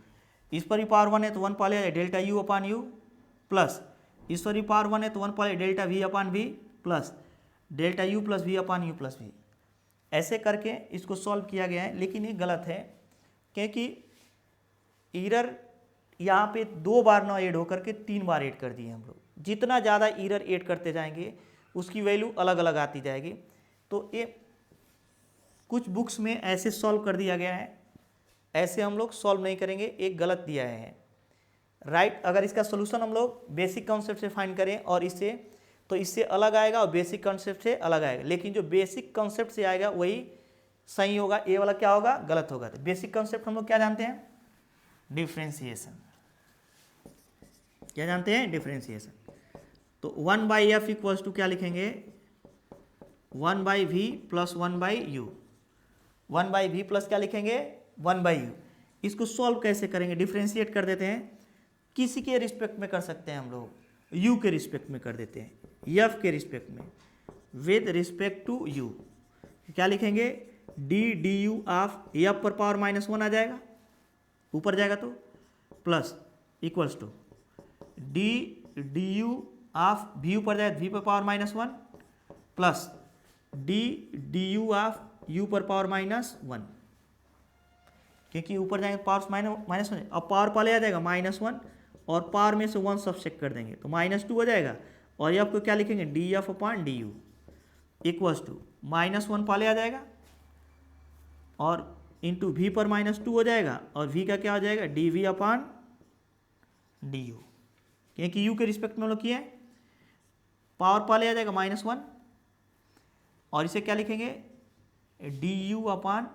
इस पर ही पावर 1 है तो 1 पहले आ जाएगा डेल्टा u अपान u, प्लस इस पर ही पावर 1 है तो 1 पहले डेल्टा v अपान v, plus delta u plus v अपान u प्लस v। ऐसे करके इसको सॉल्व किया गया है, लेकिन ये गलत है, क्योंकि ईरर यहाँ पे 2 बार ना ऐड होकर के 3 बार ऐड कर दिए हम लोग। जितना ज़्यादा ईरर ऐड करते जाएंगे उसकी वैल्यू अलग अलग आती जाएगी। तो ये कुछ बुक्स में ऐसे सॉल्व कर दिया गया है, ऐसे हम लोग सॉल्व नहीं करेंगे, एक गलत दिया है, राइट। अगर इसका सोल्यूशन हम लोग बेसिक कॉन्सेप्ट से फाइंड करें और इससे, तो इससे अलग आएगा और बेसिक कॉन्सेप्ट से अलग आएगा, लेकिन जो बेसिक कॉन्सेप्ट से आएगा वही सही होगा, ये वाला क्या होगा, गलत होगा। तो बेसिक कॉन्सेप्ट हम लोग क्या जानते हैं, डिफ्रेंसिएशन। क्या जानते हैं, डिफ्रेंसिएशन। तो 1/f इक्वल्स टू क्या लिखेंगे, 1/v plus 1/u, 1/v plus क्या लिखेंगे, 1/u। इसको सॉल्व कैसे करेंगे, डिफ्रेंशिएट कर देते हैं, किसी के रिस्पेक्ट में कर सकते हैं हम लोग, u के रिस्पेक्ट में कर देते हैं, f के रिस्पेक्ट में, विद रिस्पेक्ट टू u। क्या लिखेंगे, du ऑफ f पर पावर -1 आ जाएगा, ऊपर जाएगा तो, plus equals to du of v ऊपर जाएगा, v पर power -1, plus du of u पर पावर -1, क्योंकि ऊपर जाएंगे पावर -1, अब पावर पहले आ जाएगा -1, और पावर में से 1 सब्ट्रैक्ट कर देंगे तो -2 हो जाएगा, और ये आपको क्या लिखेंगे, df upon du equals to -1 पहले आ जाएगा, और इंटू v पर -2 हो जाएगा, और v का क्या हो जाएगा, dv अपान du, क्योंकि u के रिस्पेक्ट में लोग किए, पावर पहले आ जाएगा -1, और इसे क्या लिखेंगे, du अपान,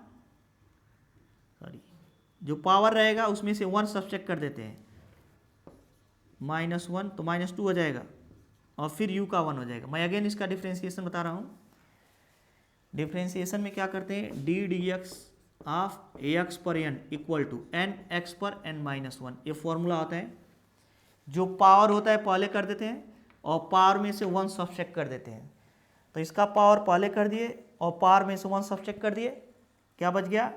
सॉरी, जो पावर रहेगा उसमें से 1 सब्ट्रैक्ट कर देते हैं, -1 तो -2 हो जाएगा, और फिर u का 1 हो जाएगा। मैं अगेन इसका डिफ्रेंसिएशन बता रहा हूँ। डिफ्रेंसिएशन में क्या करते हैं, D D X of A X पर N equal to N X पर एन -1, ये फॉर्मूला होता है। जो पावर होता है पहले कर देते हैं, और पावर में से 1 सब्ट्रैक्ट कर देते हैं। तो इसका पावर पहले कर दिए, और पावर में से 1 सब्ट्रैक्ट कर दिए, क्या बच गया,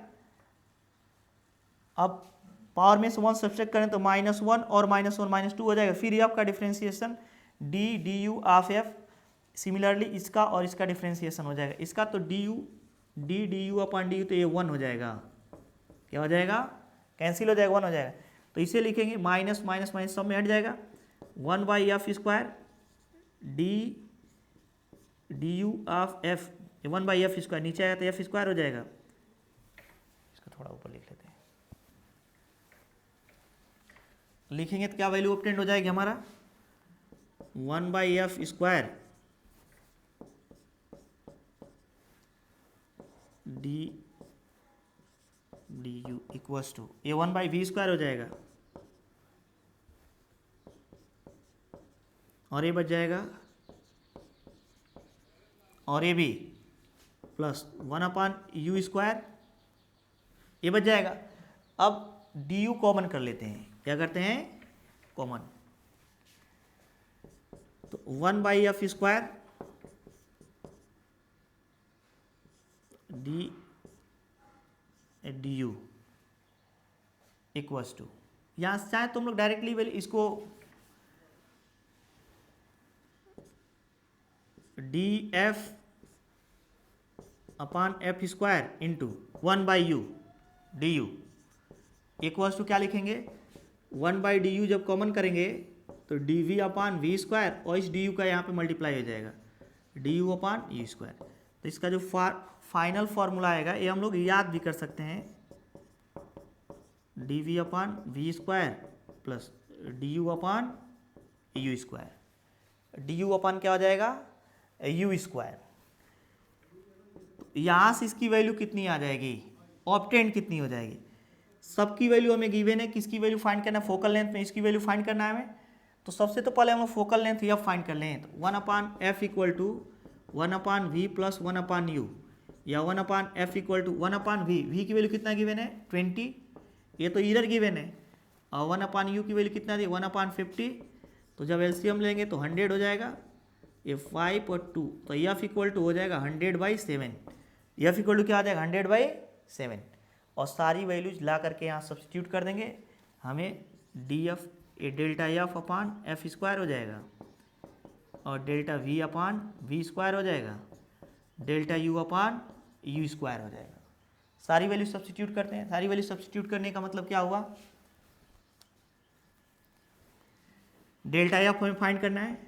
अब पावर में से 1 सब्ट्रैक्ट करें तो -1 और -1 -2 हो जाएगा। फिर ये आपका differentiation D d you of F, similarly इसका और इसका डिफ्रेंसिएशन हो जाएगा। इसका तो D d you upon D you, तो ये 1 हो जाएगा, क्या हो जाएगा, कैंसिल हो जाएगा, 1 हो जाएगा। तो इसे लिखेंगे माइनस माइनस माइनस सब में हट जाएगा, 1/f² d d you of F, 1/f², नीचे आया तो f² हो जाएगा। इसको थोड़ा ऊपर लिख लेते हैं, लिखेंगे तो क्या वैल्यू ऑब्टेंड हो जाएगी हमारा, 1/f² d d u equals to, ये 1/v² हो जाएगा, और ये बच जाएगा और ए बी प्लस 1/u², ये बच जाएगा। अब डी यू कॉमन कर लेते हैं, क्या करते हैं कॉमन, तो 1/f² D u equals to, यहाँ से चाहे तुम लोग डायरेक्टली वैल्यू इसको df/f² into 1/u du equals to क्या लिखेंगे, 1/du जब कॉमन करेंगे तो dv/v² और इस du का यहाँ पे मल्टीप्लाई हो जाएगा du/u²। तो इसका जो फाइनल फॉर्मूला आएगा ये हम लोग याद भी कर सकते हैं, dv/v² प्लस du/u², du अपन क्या हो जाएगा u²। यहाँ से इसकी वैल्यू कितनी आ जाएगी, ऑब्टेंड कितनी हो जाएगी, सबकी वैल्यू हमें गिवन है, किसकी वैल्यू फाइंड करना है, फोकल लेंथ में इसकी वैल्यू फाइंड करना है हमें। तो सबसे तो पहले हम लोग फोकल लेंथ एफ फाइंड कर लें, तो 1/f equal to 1/v plus 1/u, या 1/f equal to 1/v, v की वैल्यू कितना गिवन है 20, ये तो इरर गिवन है, और 1/u की वैल्यू कितना दी 1/50, तो जब एलसीएम लेंगे तो 100 हो जाएगा, ये 5 और 2, तो एफ इक्वल टू हो जाएगा 100/7, एफ इक्वल टू क्या आ जाएगा 100/7, और सारी वैल्यूज ला करके यहाँ सब्सटीट्यूट कर देंगे, हमें डी एफ डेल्टा f/f² हो जाएगा, और डेल्टा v/v² हो जाएगा, डेल्टा u/u² हो जाएगा। सारी वैल्यू सब्सटीट्यूट करते हैं, सारी वैल्यू सब्सटीट्यूट करने का मतलब क्या हुआ, डेल्टा एफ हमें फाइंड करना है,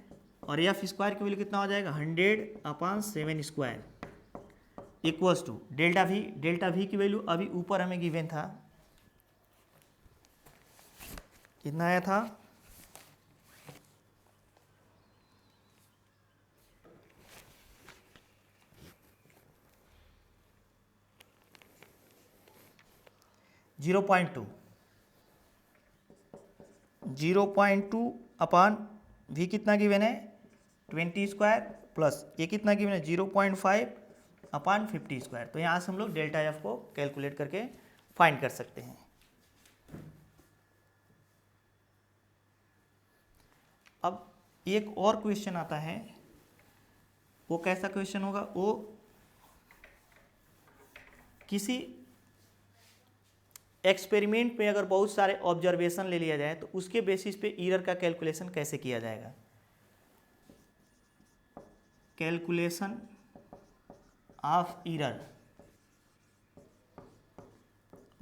और f² की वैल्यू कितना हो जाएगा 100/7² इक्वल्स टू डेल्टा v की वैल्यू अभी ऊपर हमें गिवन था, कितना आया था 0.2 अपॉन v कितना गिवन है 20² प्लस ये कितना गिवन है 0.5/50²। तो यहाँ से हम लोग डेल्टा एफ को कैलकुलेट करके फाइंड कर सकते हैं। अब एक और क्वेश्चन आता है, वो कैसा क्वेश्चन होगा, वो किसी एक्सपेरिमेंट में अगर बहुत सारे ऑब्जर्वेशन ले लिया जाए तो उसके बेसिस पे एरर का कैलकुलेशन कैसे किया जाएगा, calculation of error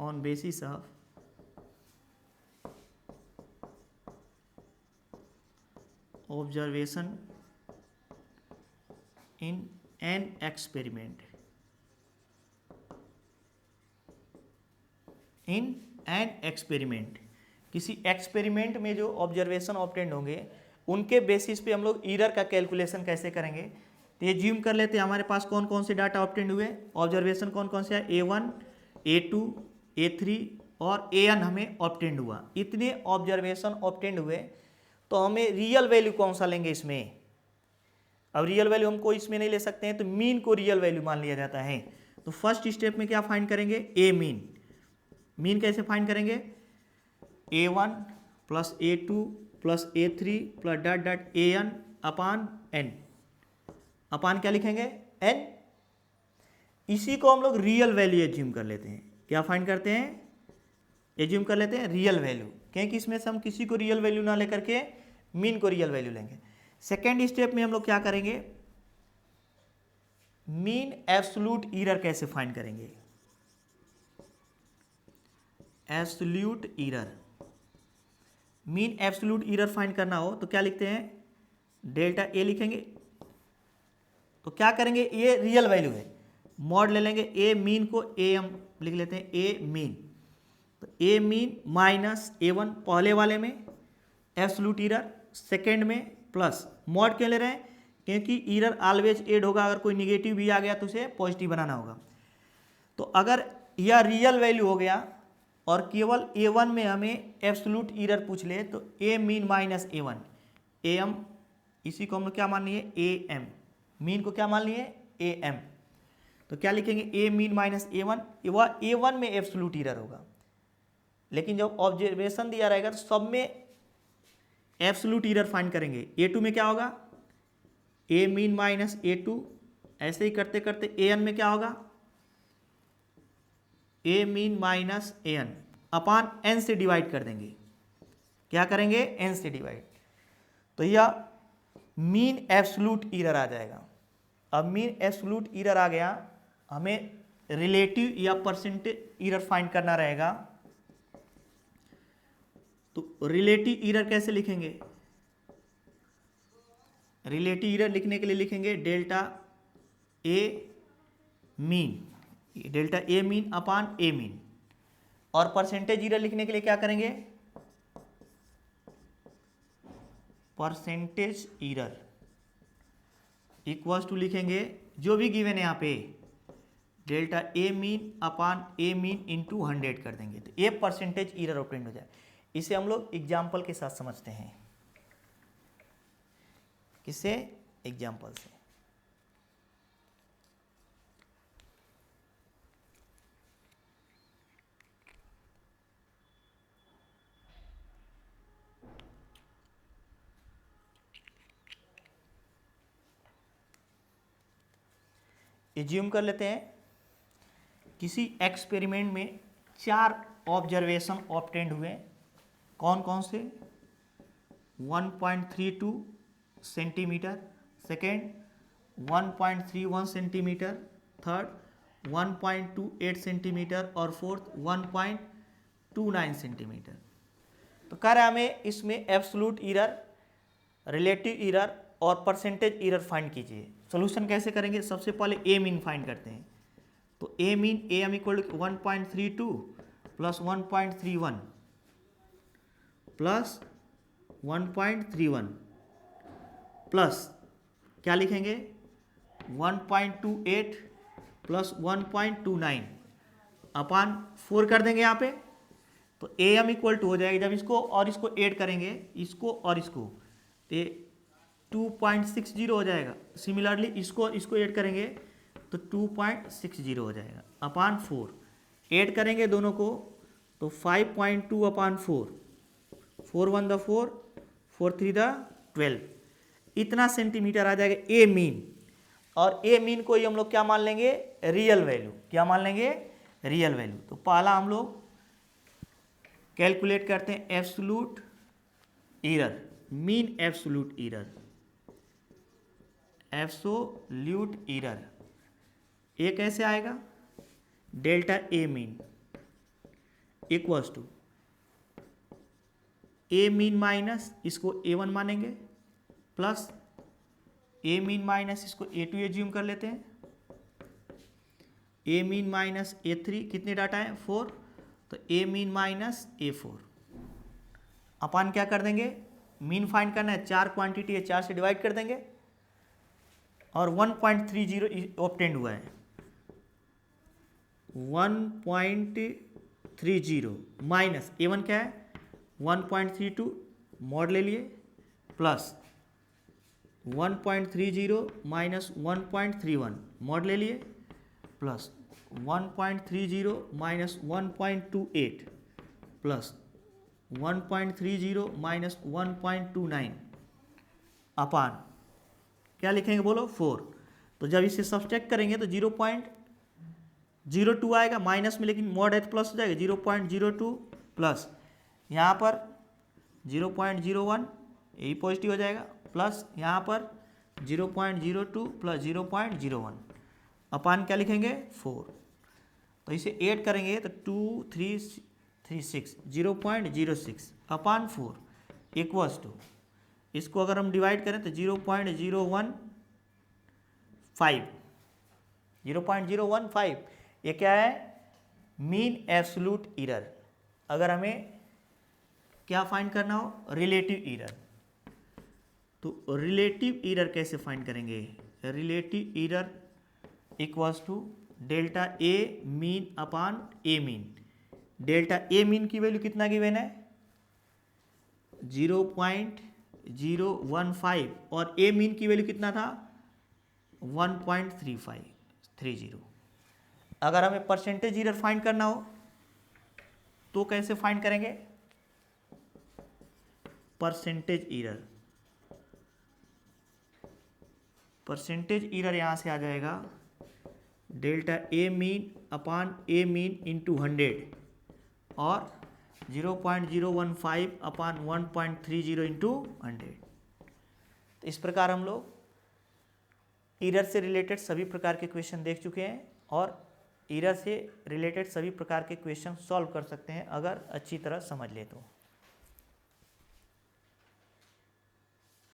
on basis of observation in an experiment, in an experiment, किसी एक्सपेरिमेंट में जो ऑब्जर्वेशन ऑब्टेंड होंगे उनके बेसिस पे हम लोग एरर का कैलकुलेशन कैसे करेंगे। तो ये ज्यूम कर लेते हैं हमारे पास कौन कौन से डाटा ऑब्टेंड हुए, ऑब्जर्वेशन कौन कौन से है, A1, A2, A3 और AN हमें ऑब्टेंड हुआ। इतने ऑब्जर्वेशन ऑब्टेंड हुए तो हमें रियल वैल्यू कौन सा लेंगे इसमें। अब रियल वैल्यू हमको इसमें नहीं ले सकते हैं, तो मीन को रियल वैल्यू मान लिया जाता है। तो फर्स्ट स्टेप में क्या फाइंड करेंगे, ए मीन। मीन कैसे फाइंड करेंगे, A1 plus A2 plus A3 plus dot dot AN upon N, अपान क्या लिखेंगे N। इसी को हम लोग रियल वैल्यू एज्यूम कर लेते हैं। क्या फाइंड करते हैं, एज्यूम कर लेते हैं रियल वैल्यू, क्योंकि इसमें से हम किसी को रियल वैल्यू ना लेकर के मीन को रियल वैल्यू लेंगे। सेकेंड स्टेप में हम लोग क्या करेंगे, मीन एब्सोल्यूट एरर कैसे फाइंड करेंगे, absolute error. Mean absolute error find करना हो तो क्या लिखते हैं, डेल्टा ए लिखेंगे। तो क्या करेंगे, ये रियल वैल्यू है, मॉड ले लेंगे ए मीन को ए हम लिख लेते हैं ए मीन, तो ए मीन माइनस A1 पहले वाले में एब्सोल्यूट एरर, सेकेंड में प्लस मॉड क्यों ले रहे हैं, क्योंकि एरर ऑलवेज ऐड होगा, अगर कोई निगेटिव भी आ गया तो उसे पॉजिटिव बनाना होगा। तो अगर यह रियल वैल्यू हो गया और केवल A1 में हमें एब्सोल्यूट एरर पूछ ले तो A mean minus A1, AM इसी को हम लोग क्या मान लिए ए एम, मीन को क्या मान लिए ए एम। तो क्या लिखेंगे ए मीन माइनस ए वन, वह ए वन में एब्सोल्यूट एरर होगा, लेकिन जब ऑब्जर्वेशन दिया रहेगा तो सब में एब्सोल्यूट एरर फाइंड करेंगे। ए टू में क्या होगा ए मीन माइनस ए टू, ऐसे ही करते करते ए एन में क्या होगा ए mean minus A N upon N से डिवाइड कर देंगे। क्या करेंगे एन से डिवाइड, तो यह मीन एब्सोल्यूट एरर आ जाएगा। अब मीन एब्सोल्यूट एरर आ गया, हमें रिलेटिव या परसेंटेज एरर फाइंड करना रहेगा। तो रिलेटिव एरर कैसे लिखेंगे, रिलेटिव एरर लिखने के लिए लिखेंगे delta a mean, delta a mean upon a mean, और परसेंटेज एरर लिखने के लिए क्या करेंगे परसेंटेज एरर इक्वल्स टू लिखेंगे जो भी गिवन है यहाँ पे delta a mean upon a mean into 100 कर देंगे, तो ये परसेंटेज एरर ऑब्टेन हो जाए। इसे हम लोग एग्जाम्पल के साथ समझते हैं। किससे, एग्जाम्पल से। एज्यूम कर लेते हैं किसी एक्सपेरिमेंट में 4 ऑब्जर्वेशन ऑब्टेंड हुए। कौन कौन से, 1.32 centimetre, second 1.31 centimetre, third 1.28 centimetre और फोर्थ 1.29 सेंटीमीटर। तो कह रहा है हमें इसमें एब्सोल्यूट एरर, रिलेटिव एरर और परसेंटेज एरर फाइंड कीजिए। सोल्यूशन कैसे करेंगे, सबसे पहले ए मीन फाइंड करते हैं। तो A mean A M equal to 1.32 plus 1.31 plus 1.31 plus क्या लिखेंगे 1.28 प्लस 1.29 अपान 4 कर देंगे यहाँ पे। तो ए एम इक्वल टू हो जाएगा, जब इसको और इसको ऐड करेंगे, इसको और इसको, तो 2.60 हो जाएगा। सिमिलरली इसको ऐड करेंगे तो 2.60 हो जाएगा अपान 4, ऐड करेंगे दोनों को तो 5.2 अपान 4, 4 1 द 4, 4 3 द 12, इतना सेंटीमीटर आ जाएगा ए मीन। और ए मीन को ही हम लोग क्या मान लेंगे रियल वैल्यू, क्या मान लेंगे रियल वैल्यू। तो पहला हम लोग कैलकुलेट करते हैं absolute error, mean absolute error, absolute error. ये कैसे आएगा, delta a mean equals to a mean minus इसको ए वन मानेंगे प्लस ए मीन माइनस इसको ए टू एज्यूम कर लेते हैं, a mean minus a three, कितने डाटा है 4, तो ए मीन माइनस ए 4 अपान क्या कर देंगे, मीन फाइंड करना है, 4 क्वांटिटी है 4 से डिवाइड कर देंगे और 1.30 ऑब्टेंड हुआ है। 1.30 माइनस ए वन क्या है 1.32 मॉड ले लिए प्लस 1.30 माइनस 1.31 मॉड ले लिए प्लस 1.30 माइनस 1.28 प्लस 1.30 माइनस 1.29 अपान क्या लिखेंगे बोलो 4। तो जब इसे सब्सट्रैक्ट करेंगे तो 0.02 आएगा माइनस में, लेकिन मॉड है तो प्लस हो जाएगा 0.02 प्लस यहाँ पर 0.01 यही पॉजिटिव हो जाएगा प्लस यहाँ पर 0.02 प्लस 0.01 अपान क्या लिखेंगे 4। तो इसे ऐड करेंगे तो 2336 0.06 अपान 4 इक्वल्स टू, इसको अगर हम डिवाइड करें तो 0.015 ये क्या है मीन एब्सोल्यूट एरर। अगर हमें क्या फाइंड करना हो रिलेटिव एरर, तो रिलेटिव एरर कैसे फाइंड करेंगे, relative error equals to delta a mean upon a mean. Delta a mean की वैल्यू कितना गिवन है 0.015 और ए मीन की वैल्यू कितना था 1.3530। अगर हमें परसेंटेज एरर फाइंड करना हो तो कैसे फाइंड करेंगे? परसेंटेज एरर यहां से आ जाएगा delta a mean upon a mean into 100 और 0.015 अपान 1.30 इंटू 100। तो इस प्रकार हम लोग एरर से रिलेटेड सभी प्रकार के क्वेश्चन देख चुके हैं और एरर से रिलेटेड सभी प्रकार के क्वेश्चन सॉल्व कर सकते हैं अगर अच्छी तरह समझ ले तो।